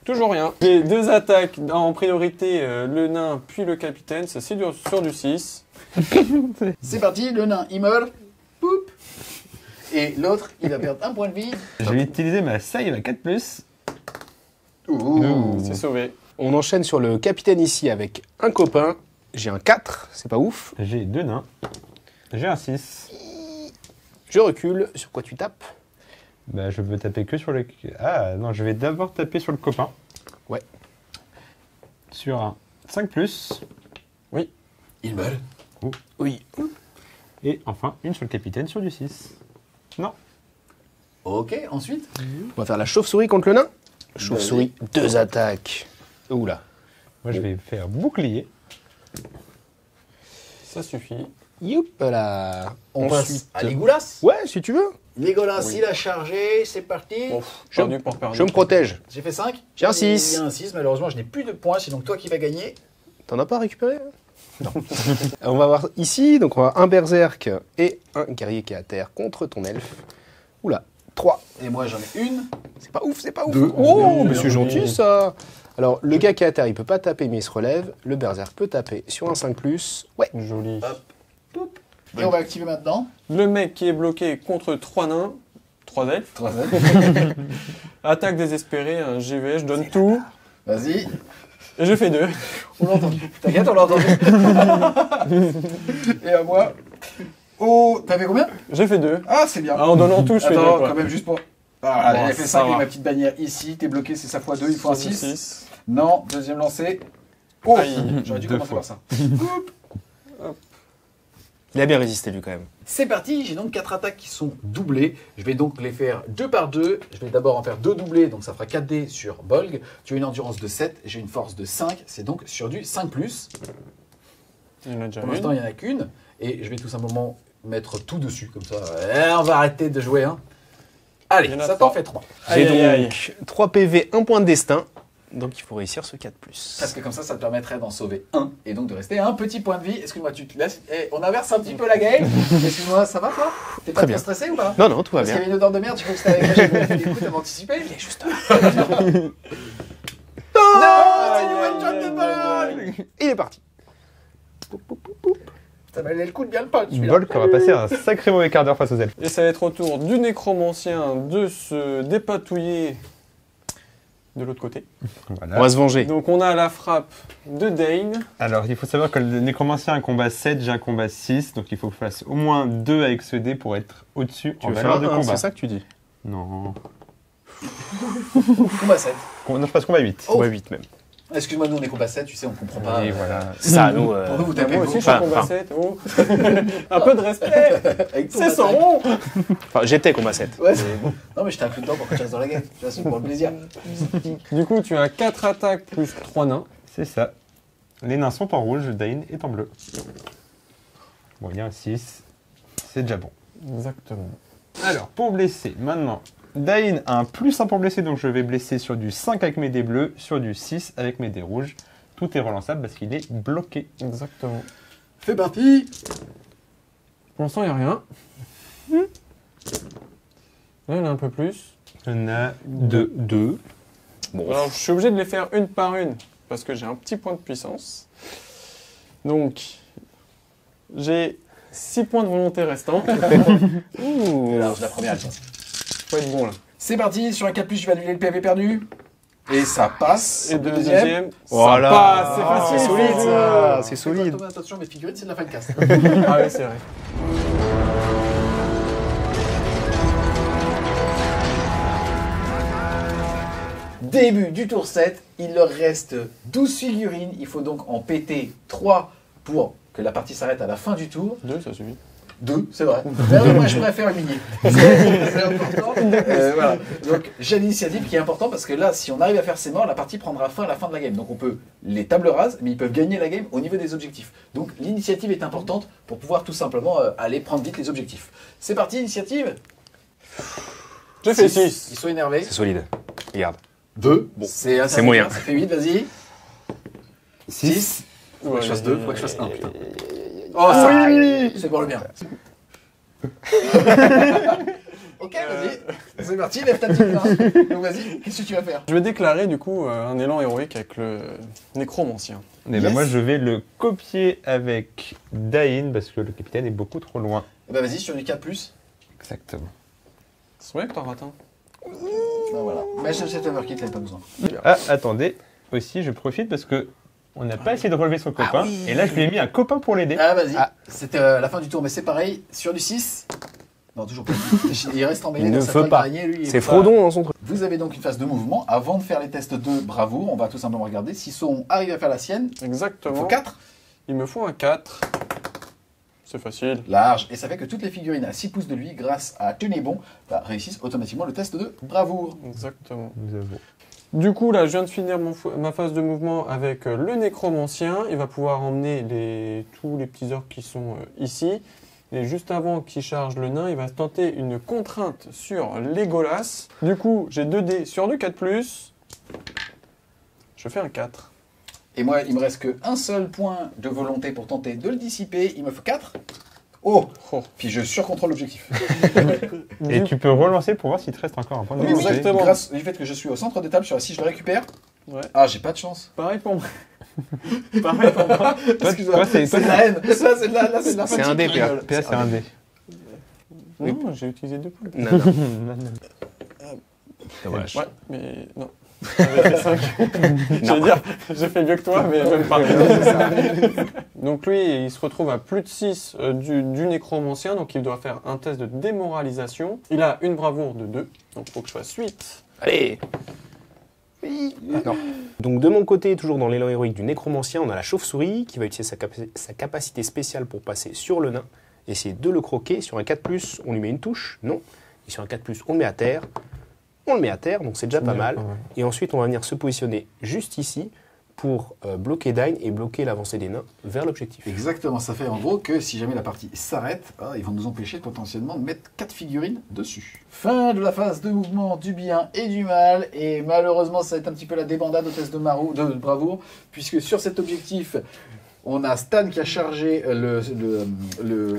Toujours rien. J'ai 2 attaques en priorité, le nain, puis le capitaine. Ça c'est sur du 6. C'est parti, le nain, il meurt. Poup. Et l'autre, il va perdre un point de vie. Je vais utiliser ma save à 4+. Ouh. C'est sauvé. On enchaîne sur le capitaine ici avec un copain. J'ai un 4, c'est pas ouf. J'ai 2 nains. J'ai un 6. Je recule. Sur quoi tu tapes? Bah, je veux taper que sur le... Ah, non, je vais d'abord taper sur le copain. Ouais. Sur un 5+. Il meurt. Oui. Et enfin, une sur le capitaine sur du 6. Non. Ok, ensuite. On va faire la chauve-souris contre le nain. Chauve-souris, 2 attaques. Oula. Moi, je vais faire bouclier. Ça suffit. Youp là. On Ensuite. passe à Legolas. Ouais, si tu veux. Legolas, il a chargé, c'est parti. Bon, Je- perdu pour perdu. Je me protège. J'ai fait 5. J'ai un 6. Il y a un 6, malheureusement, je n'ai plus de points, c'est donc toi qui vas gagner. T'en as pas récupéré? Non. On va voir ici, donc on va un berserk et un guerrier qui est à terre contre ton elfe. Oula, 3. Et moi, j'en ai une. C'est pas ouf, c'est pas ouf. 2. Oh, mais c'est gentil ça. Alors, le gars qui est à terre, il peut pas taper, mais il se relève. Le berserk peut taper sur un 5+. Ouais. Joli. Et on va activer maintenant. Le mec qui est bloqué contre 3 nains, 3 elfes. 3 Attaque désespérée, un GV, je donne tout. Vas-y. Et je fais 2. On l'a entendu. T'inquiète, on l'a entendu. Et à moi. Oh, t'avais combien? J'ai fait 2. Ah, c'est bien. En donnant tout, je fais 2. Attends, quand même, juste pour. Ah, Bon, j'ai fait ça 5 avec va. ma petite bannière ici. T'es bloqué, c'est sa fois 2, il faut un 6. 6. Non, deuxième lancé. Oh, Aïe. j'aurais dû 2 commencer fois. par ça. Il a bien résisté lui quand même. C'est parti, j'ai donc 4 attaques qui sont doublées. Je vais donc les faire 2 par 2. Je vais d'abord en faire 2 doublés, donc ça fera 4 dés sur Bolg. Tu as une endurance de 7, j'ai une force de 5, c'est donc sur du 5+. Il y en a déjà Pour l'instant, il une. n'y en a qu'une. Et je vais tout simplement mettre tout dessus, comme ça. On va arrêter de jouer. Hein. Allez, Il y en a ça t'en 3. fait 3. Aïe, J'ai aïe, donc 3 PV, 1 point de destin. Donc il faut réussir ce 4+. Parce que comme ça te permettrait d'en sauver un et donc de rester un petit point de vie. Excuse-moi, tu te laisses. On inverse un petit peu la game. Excuse-moi, ça va toi? T'es pas Très trop bien. stressé ou pas? Non, non, tout va Parce qu'il y bien. avait une odeur de merde, je crois que c'était avec moi, j'ai fait des coups, t'avais anticipé. Il est juste Non, c'est du one shot de balle. Il est parti. Ça valait le coup de bien le punch. celui-là. Bolk aura passé un sacré mauvais quart d'heure face aux elfes. Et ça va être au tour du nécromancien de se dépatouiller de l'autre côté. Voilà. On va se venger. Donc on a la frappe de Dane. Alors, il faut savoir que le nécromancien a un combat 7, j'ai un combat 6, donc il faut que je fasse au moins 2 avec ce dé pour être au-dessus Tu en veux faire valeur de un, combat. c'est ça que tu dis? Non. Combat 7. Non, je passe combat 8. Oh. Ouais, 8 même. Excuse-moi, nous on est combat 7, tu sais, on comprend pas. Et voilà. C'est ça, nous. Pour nous, vous tapez Moi le aussi, je gros. suis en combat 7. Oh. Un peu de respect. Avec ton C'est son attaque. rond. Enfin, j'étais combat 7. Ouais, non, mais je t'ai inclus dedans pour que tu restes dans la game. Tu vois, c'est pour le plaisir. Du coup, tu as 4 attaques plus 3 nains. C'est ça. Les nains sont en rouge, Dain est en bleu. Bon, il y a un 6. C'est déjà bon. Exactement. Alors, pour blesser, maintenant, Dain a un +1 pour blesser, donc je vais blesser sur du 5 avec mes dés bleus, sur du 6 avec mes dés rouges. Tout est relançable parce qu'il est bloqué. Exactement. Fais partie. Pour l'instant, il n'y a rien. Là, il y en a un peu plus. On a 2. Bon, Alors, je suis obligé de les faire une par une parce que j'ai un petit point de puissance. Donc, j'ai 6 points de volonté restants. Ouh, large, la première, elle passe. Faut être bon là. C'est parti, sur un 4+, je vais annuler le PV perdu. Et ça passe. Et Le deuxième, Voilà. ça passe. C'est Oh, facile. c'est solide, ça. C'est solide. Thomas, attention, mes figurines, c'est de la fin de caste. Ah oui, c'est vrai. Début du tour 7, il leur reste 12 figurines. Il faut donc en péter 3 pour que la partie s'arrête à la fin du tour. 2, ça suffit. 2, c'est vrai. Mais moi, je préfère humilier. C'est important. Voilà. Donc, j'ai l'initiative qui est important parce que là, si on arrive à faire ces morts, la partie prendra fin à la fin de la game. Donc, on peut les table rases, mais ils peuvent gagner la game au niveau des objectifs. Donc, l'initiative est importante pour pouvoir tout simplement aller prendre vite les objectifs. C'est parti, initiative. Je fais Ils 6. sont énervés. C'est solide. Regarde. 2. Bon. C'est moyen. Ça fait 8, vas-y. 6. Faut que je fasse 2, Ouais, faut que je fasse 1, putain. ouais. Oh, ça c'est pour le bien. Ok, vas-y. C'est parti, lève ta petite main. Donc vas-y, qu'est-ce que tu vas faire? Je vais déclarer du coup un élan héroïque avec le nécromancien. Et ben Yes. moi, je vais le copier avec Dain parce que le capitaine est beaucoup trop loin. Eh ben vas-y, sur du 4+. Exactement. C'est vrai que t'en rates un. Ben voilà. Mais cet overkit, il n'avait pas besoin. Ah, attendez. Aussi, je profite parce que on n'a pas essayé de relever son copain. oui. Et là, je lui ai mis un copain pour l'aider. Ah, vas-y. Ah. C'était la fin du tour, mais c'est pareil. Sur du 6. Non, toujours pas. Il reste emmêlé Il dans ne sa veut toile pas. d'araignée, lui. il C'est veut pas. Frodon dans son truc. Vous avez donc une phase de mouvement. Avant de faire les tests de bravoure, on va tout simplement regarder si Sauron arrive à faire la sienne. Il Exactement. faut 4. Il me faut un 4. C'est facile. Large. Et ça fait que toutes les figurines à 6 pouces de lui, grâce à Tenez Bon, réussissent automatiquement le test de bravoure. Exactement. Nous avons. Du coup, là, je viens de finir ma phase de mouvement avec le nécromancien. Il va pouvoir emmener tous les petits orques qui sont ici. Et juste avant qu'il charge le nain, il va tenter une contrainte sur Legolas. Du coup, j'ai 2 dés sur du 4+. Je fais un 4. Et moi, il me reste qu'un seul point de volonté pour tenter de le dissiper. Il me faut 4. Oh, Oh. Puis je surcontrôle l'objectif. Et tu peux relancer pour voir s'il te reste encore un point de Oui, oui, volonté. Exactement. grâce du fait que je suis au centre de table, si je le récupère. Ouais. Ah, j'ai pas de chance. Pareil pour moi. Pareil pour moi. Excuse-moi, toi, c'est- c'est de la haine. Ça, c'est de la, là, c'est de la C'est fatigue, un dé, je rigole. PA, c'est un dé. Non, j'ai utilisé 2 points. Non, non. Dommage. Ouais, mais non. J'avais fait 5. J'allais dire, j'ai fait mieux que toi, mais même pas. Donc lui, il se retrouve à plus de 6 du nécromancien, donc il doit faire un test de démoralisation. Il a une bravoure de 2, donc il faut que je fasse 8. Allez. Oui. D'accord. Donc de mon côté, toujours dans l'élan héroïque du nécromancien, on a la chauve-souris qui va utiliser sa capacité spéciale pour passer sur le nain, essayer de le croquer. Sur un 4+, on lui met une touche, non. Et sur un 4+, on le met à terre. On le met à terre, donc c'est déjà pas mal. Et ensuite, on va venir se positionner juste ici pour bloquer Dain et bloquer l'avancée des nains vers l'objectif. Exactement, ça fait en gros que si jamais la partie s'arrête, ils vont nous empêcher potentiellement de mettre 4 figurines dessus. Fin de la phase de mouvement du bien et du mal, et malheureusement ça va être un petit peu la débandade au test de bravoure, puisque sur cet objectif, on a Stan qui a chargé le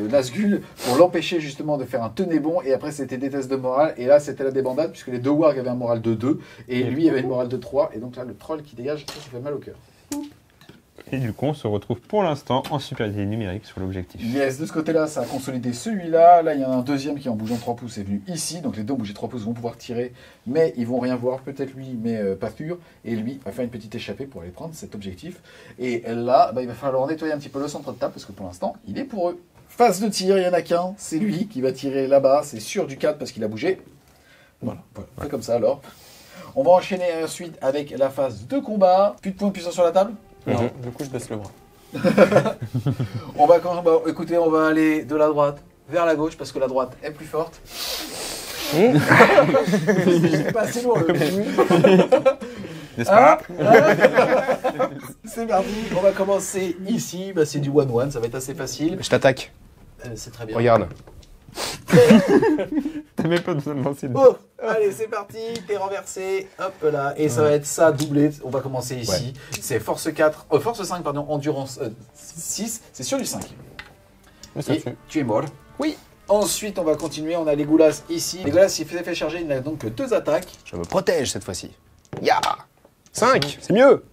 Nazgûl pour l'empêcher justement de faire un tenez bon, et après c'était des tests de morale, et là c'était la débandade, puisque les deux wargs avaient un moral de 2, et lui avait une morale de 3, et donc là le troll qui dégage, ça fait mal au cœur. Et du coup, on se retrouve pour l'instant en supériorité numérique sur l'objectif. Yes, de ce côté-là, ça a consolidé celui-là. Là, il y en a un deuxième qui, en bougeant 3 pouces, est venu ici. Donc les deux ont bougé 3 pouces, vont pouvoir tirer, mais ils vont rien voir. Peut-être lui, mais pas sûr. Et lui va faire une petite échappée pour aller prendre cet objectif. Et là, il va falloir nettoyer un petit peu le centre de table, parce que pour l'instant, il est pour eux. Phase de tir, il n'y en a qu'un. C'est lui qui va tirer là-bas. C'est sur du 4 parce qu'il a bougé. Voilà. Fait comme ça alors. On va enchaîner ensuite avec la phase de combat. Plus de points de puissance sur la table. Non, du coup, je baisse le bras. Écoutez, on va aller de la droite vers la gauche parce que la droite est plus forte. C'est pas assez lourd le N'est-ce pas? C'est parti, on va commencer ici. Bah, c'est du 1-1, ça va être assez facile. Je t'attaque. C'est très bien. Regarde. T'as même pas besoin de lancer le... Oh, allez, c'est parti, t'es renversé, hop là, et ça va être ça doublé. On va commencer ici. C'est force 4, force 5, pardon, endurance 6, c'est sur du 5. Mais ça Et tue. tu es mort. Oui. Ensuite, on va continuer, on a Legolas ici. Legolas, il fait charger, il n'a donc que 2 attaques. Je me protège cette fois-ci. Ya 5, c'est mieux.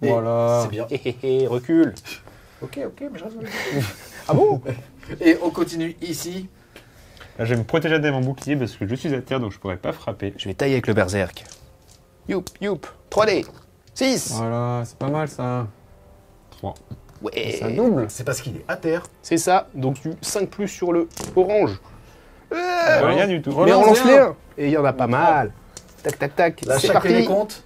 Et Voilà. c'est bien. Hé hé hé, recule. Ok, mais je reste. Ah bon? Et on continue ici. Là, je vais me protéger de mon bouclier parce que je suis à terre donc je pourrais pas frapper. Je vais tailler avec le berserk. Youp, 3D. 6. Voilà, c'est pas mal ça. 3. Ouais. Ça double. C'est parce qu'il est à terre. C'est ça, donc tu 5 plus sur le orange. Rien du tout. Mais Relance relance-les bien. un. Et il y en a pas mal. Tac, tac, tac. Là, C'est chacun les parti. compte.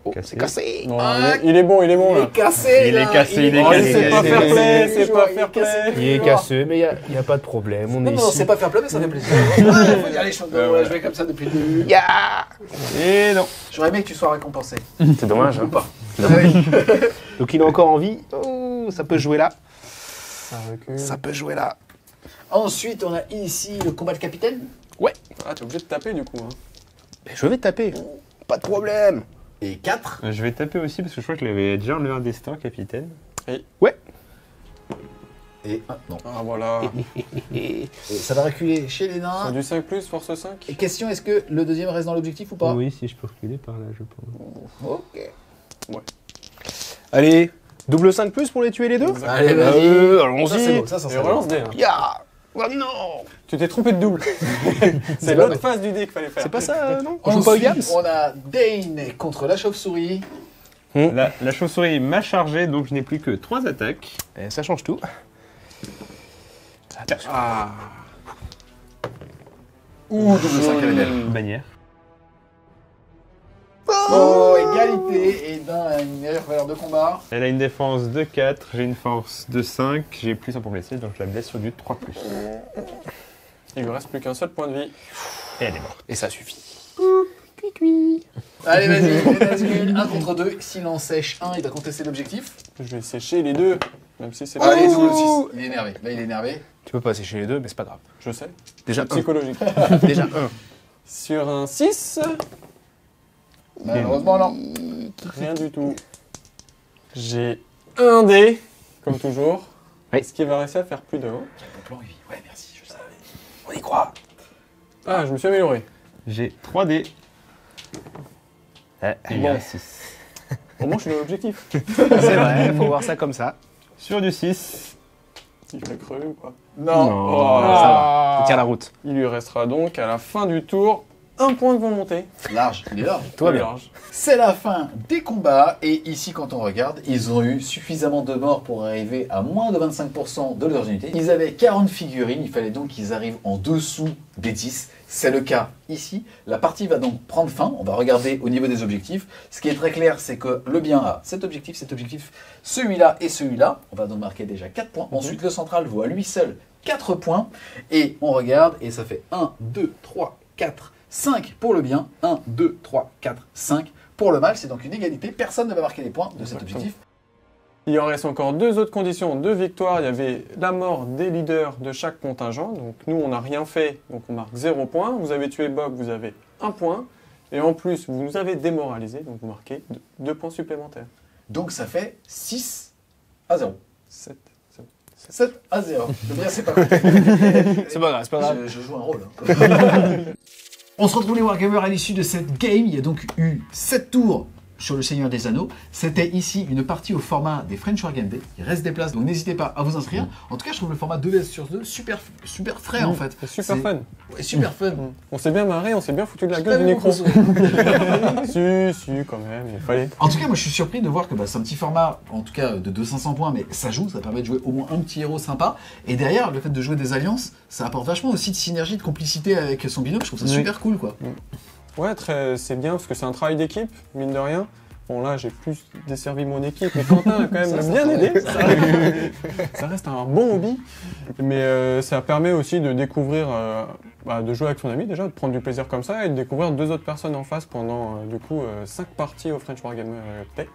Oh, Cassé. c'est cassé. Non, il est bon Il là. est cassé. Il est là. cassé, il est Oh, cassé. c'est pas fair play, c'est pas Il est fair cassé. play. Il est cassé, mais il n'y a pas de problème. On est Non, ici. c'est pas fair play, mais ça fait plaisir. Il faut y aller, je vais comme ça depuis le début. Ya. Et non. J'aurais aimé que tu sois récompensé. C'est dommage. Ou Hein. pas. Donc il est encore en vie. Oh, ça peut jouer là. Ça recule. Ça peut jouer là. Ensuite, on a ici le combat de capitaine. Ah, t'es obligé de taper du coup. Hein. Mais je vais taper. Pas de problème. Et 4. Je vais taper aussi parce que je crois que je l'avais déjà enlevé un destin, capitaine. Et 1. Non. Ah voilà. Et ça va reculer chez les Sur nains. du 5 plus, force 5. Et question, est-ce que le deuxième reste dans l'objectif ou pas? Oui, si je peux reculer par là, je pense. Ok. Allez, double 5 plus pour les tuer les deux. Allez, vas-y. Ça, c'est Allons-y. beau. Ça, Et c'est relance beau. D. Hein. Ya. Oh non. Tu t'es trompé de double. C'est pas l'autre face du dé qu'il fallait faire. C'est pas ça, non? On joue pas au Ensuite, Gams. on a Dane contre la chauve-souris. La chauve-souris m'a chargé donc je n'ai plus que 3 attaques. Et ça change tout. Attention. Ah. Ouh, double 5 à la belle. Bannière. Oh, égalité. Et Dan a une meilleure valeur de combat. Elle a une défense de 4, j'ai une force de 5, j'ai plus un pour blesser donc je la blesse sur du 3+. Il lui reste plus qu'un seul point de vie. Et elle est morte. Et ça suffit. Allez, vas-y. 1 contre 2. S'il en sèche 1, il va contester l'objectif. Je vais sécher les deux. Même si c'est Allez, pas... double 6. Il est énervé. Là, il est énervé. Tu peux pas sécher les deux, mais c'est pas grave. Je sais. Déjà C'est psychologique. Déjà un. Sur un 6, Malheureusement, non. rien du tout. J'ai un dé, comme toujours. Oui. Est-ce qu'il va réussir à faire plus de 1? Ton plan, oui. Ouais, merci, je le savais. On y croit. Ah, je me suis amélioré. J'ai 3 dés. Et il y a 6. Au moins, je suis dans l'objectif. C'est vrai, faut voir ça comme ça. Sur du 6. Il fait crever ou pas? Non. Oh, Ça va. Il tient la route. Il lui restera donc à la fin du tour un point de volonté. Large. Il est large. Toi Plus bien. large. C'est la fin des combats. Et ici, quand on regarde, ils ont eu suffisamment de morts pour arriver à moins de 25% de leurs unités. Ils avaient 40 figurines. Il fallait donc qu'ils arrivent en dessous des 10. C'est le cas ici. La partie va donc prendre fin. On va regarder au niveau des objectifs. Ce qui est très clair, c'est que le bien a cet objectif, celui-là et celui-là. On va donc marquer déjà 4 points. Ensuite, le central vaut à lui seul 4 points. Et on regarde, et ça fait 1, 2, 3, 4, 5 pour le bien. 1, 2, 3, 4, 5 pour le mal. C'est donc une égalité. Personne ne va marquer les points de cet Exactement. objectif. Il en reste encore deux autres conditions de victoire. Il y avait la mort des leaders de chaque contingent. Donc nous, on n'a rien fait, donc on marque 0 points. Vous avez tué Bob, vous avez 1 point. Et en plus, vous nous avez démoralisé, donc vous marquez 2 points supplémentaires. Donc ça fait 6 à 0. 7. 7 à 0. Le bien, c'est pas C'est pas grave, c'est pas grave. Je joue un rôle. Hein. On se retrouve les Wargamers à l'issue de cette game. Il y a donc eu 7 tours sur le Seigneur des Anneaux. C'était ici une partie au format des French Wargame Day. Il reste des places, donc n'hésitez pas à vous inscrire. En tout cas, je trouve le format 2vs2 super frais en fait. C'est super fun. Ouais, super fun. On s'est bien marré, on s'est bien foutu de la T'as gueule du vu, Necron. mon Si, quand même, il fallait. En tout cas, moi je suis surpris de voir que c'est un petit format, en tout cas de 200-500 points, mais ça joue, ça permet de jouer au moins un petit héros sympa. Et derrière, le fait de jouer des alliances, ça apporte vachement aussi de synergie, de complicité avec son binôme. Je trouve ça Oui. super cool quoi. Ouais, c'est bien parce que c'est un travail d'équipe, mine de rien. Bon, là, j'ai plus desservi mon équipe, mais Quentin a quand même bien aidé. Ça reste un bon hobby. Mais ça permet aussi de découvrir, de jouer avec son ami déjà, de prendre du plaisir comme ça et de découvrir 2 autres personnes en face pendant, 5 parties au French Wargamer Day.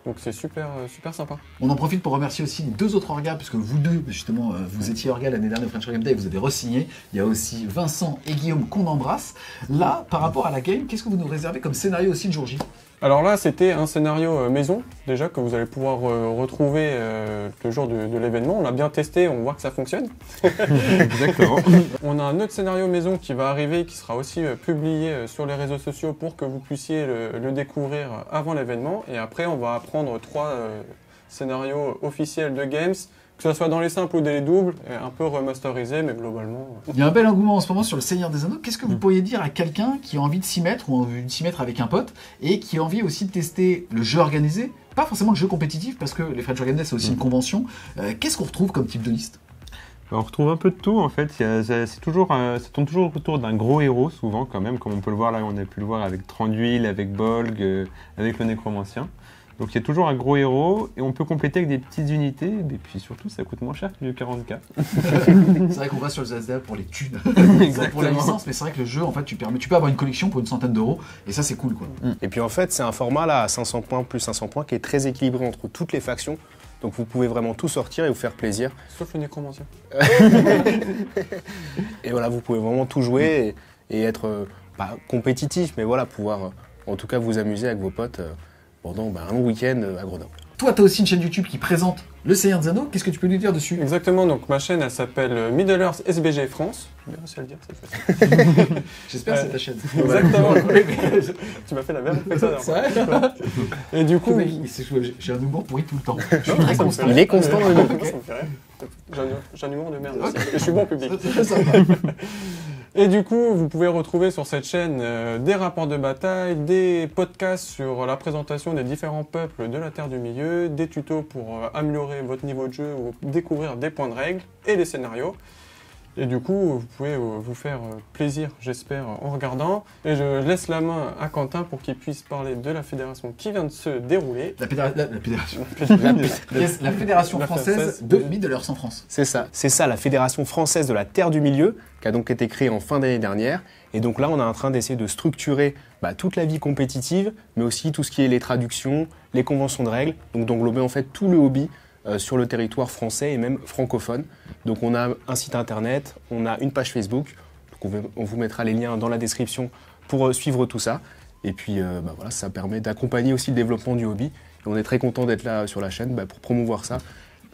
Donc c'est super sympa. On en profite pour remercier aussi les 2 autres orgas, puisque vous deux, justement, vous étiez orgas l'année dernière au French Wargamer Day, vous avez re-signé. Il y a aussi Vincent et Guillaume qu'on embrasse. Là, par rapport à la game, qu'est-ce que vous nous réservez comme scénario aussi le jour J? Alors là, c'était un scénario maison, déjà, que vous allez pouvoir retrouver le jour de l'événement. On l'a bien testé, on voit que ça fonctionne. Exactement. On a un autre scénario maison qui va arriver, qui sera aussi publié sur les réseaux sociaux pour que vous puissiez le découvrir avant l'événement. Et après, on va apprendre 3 scénarios officiels de Games, que ce soit dans les simples ou dans les doubles, un peu remasterisés, mais globalement... Il y a un bel engouement en ce moment sur le Seigneur des Anneaux. Qu'est-ce que vous pourriez dire à quelqu'un qui a envie de s'y mettre, ou envie de s'y mettre avec un pote, et qui a envie aussi de tester le jeu organisé, pas forcément le jeu compétitif, parce que les French Wargamer Day, c'est aussi une convention. Qu'est-ce qu'on retrouve comme type de liste? On retrouve un peu de tout en fait, ça tourne toujours autour d'un gros héros souvent quand même, comme on peut le voir là, on a pu le voir avec Tranduil, avec Bolg, avec le Nécromancien. Donc il y a toujours un gros héros et on peut compléter avec des petites unités et puis surtout ça coûte moins cher que le 40K. C'est vrai qu'on va sur le Zasda pour les thunes, pour la licence, mais c'est vrai que le jeu en fait tu peux avoir une collection pour une centaine d'euros et ça c'est cool quoi. Et puis en fait c'est un format là à 500 points plus 500 points qui est très équilibré entre toutes les factions. Donc vous pouvez vraiment tout sortir et vous faire plaisir. Sauf le Nécromancien. Et voilà, vous pouvez vraiment tout jouer et être compétitif, mais voilà, pouvoir en tout cas vous amuser avec vos potes pendant un long week-end à Grenoble. Toi, tu as aussi une chaîne YouTube qui présente le Seigneur des Anneaux. Qu'est-ce que tu peux nous dire dessus? Exactement, donc ma chaîne, elle s'appelle Middle Earth SBG France. J'ai bien réussi à le dire cette fois-ci. J'espère que c'est ta chaîne. Exactement. Tu m'as fait la même chose. C'est vrai. Et du coup... J'ai un humour pourri tout le temps. Je suis très constant. Il est constant dans le Ça me fait rire. J'ai un humour de merde aussi. Et je suis bon public. C'est sympa. Et du coup, vous pouvez retrouver sur cette chaîne des rapports de bataille, des podcasts sur la présentation des différents peuples de la Terre du Milieu, des tutos pour améliorer votre niveau de jeu ou découvrir des points de règle et des scénarios. Et du coup, vous pouvez vous faire plaisir, j'espère, en regardant. Et je laisse la main à Quentin pour qu'il puisse parler de la fédération qui vient de se dérouler. La fédération française de Middle Earth en France. C'est ça, la Fédération française de la Terre du Milieu, qui a donc été créée en fin d'année dernière. Et donc là, on est en train d'essayer de structurer toute la vie compétitive, mais aussi tout ce qui est les traductions, les conventions de règles, donc d'englober en fait tout le hobby sur le territoire français et même francophone. Donc on a un site internet, on a une page Facebook, donc on vous mettra les liens dans la description pour suivre tout ça. Et puis voilà, ça permet d'accompagner aussi le développement du hobby. Et on est très content d'être là sur la chaîne pour promouvoir ça.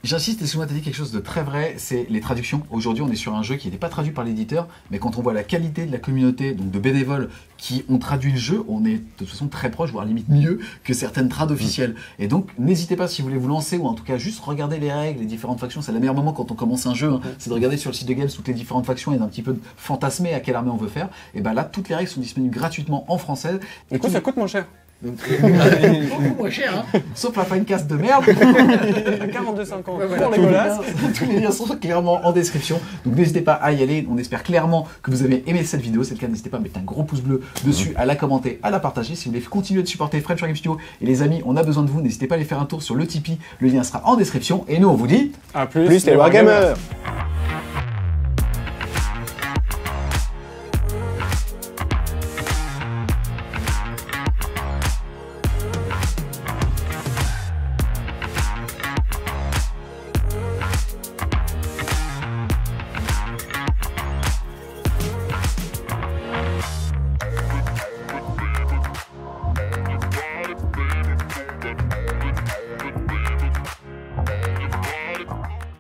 J'insiste, et souvent tu as dit quelque chose de très vrai, c'est les traductions. Aujourd'hui, on est sur un jeu qui n'était pas traduit par l'éditeur, mais quand on voit la qualité de la communauté, donc de bénévoles qui ont traduit le jeu, on est de toute façon très proche, voire limite mieux que certaines trades officielles. Et donc, n'hésitez pas si vous voulez vous lancer, ou en tout cas juste regarder les règles, les différentes factions. C'est le meilleur moment quand on commence un jeu, c'est de regarder sur le site de Games toutes les différentes factions et d'un petit peu fantasmer à quelle armée on veut faire. Et là, toutes les règles sont disponibles gratuitement en français. Du coup, ça coûte moins cher. Beaucoup moins cher, sauf la Finecast de merde. 42,50 pour les golasses. Tous les liens sont clairement en description. Donc n'hésitez pas à y aller. On espère clairement que vous avez aimé cette vidéo. C'est le cas, n'hésitez pas à mettre un gros pouce bleu dessus, à la commenter, à la partager. Si vous voulez continuer de supporter French Wargamer Studio et les amis, on a besoin de vous. N'hésitez pas à aller faire un tour sur le Tipeee. Le lien sera en description. Et nous, on vous dit à plus les Wargamers.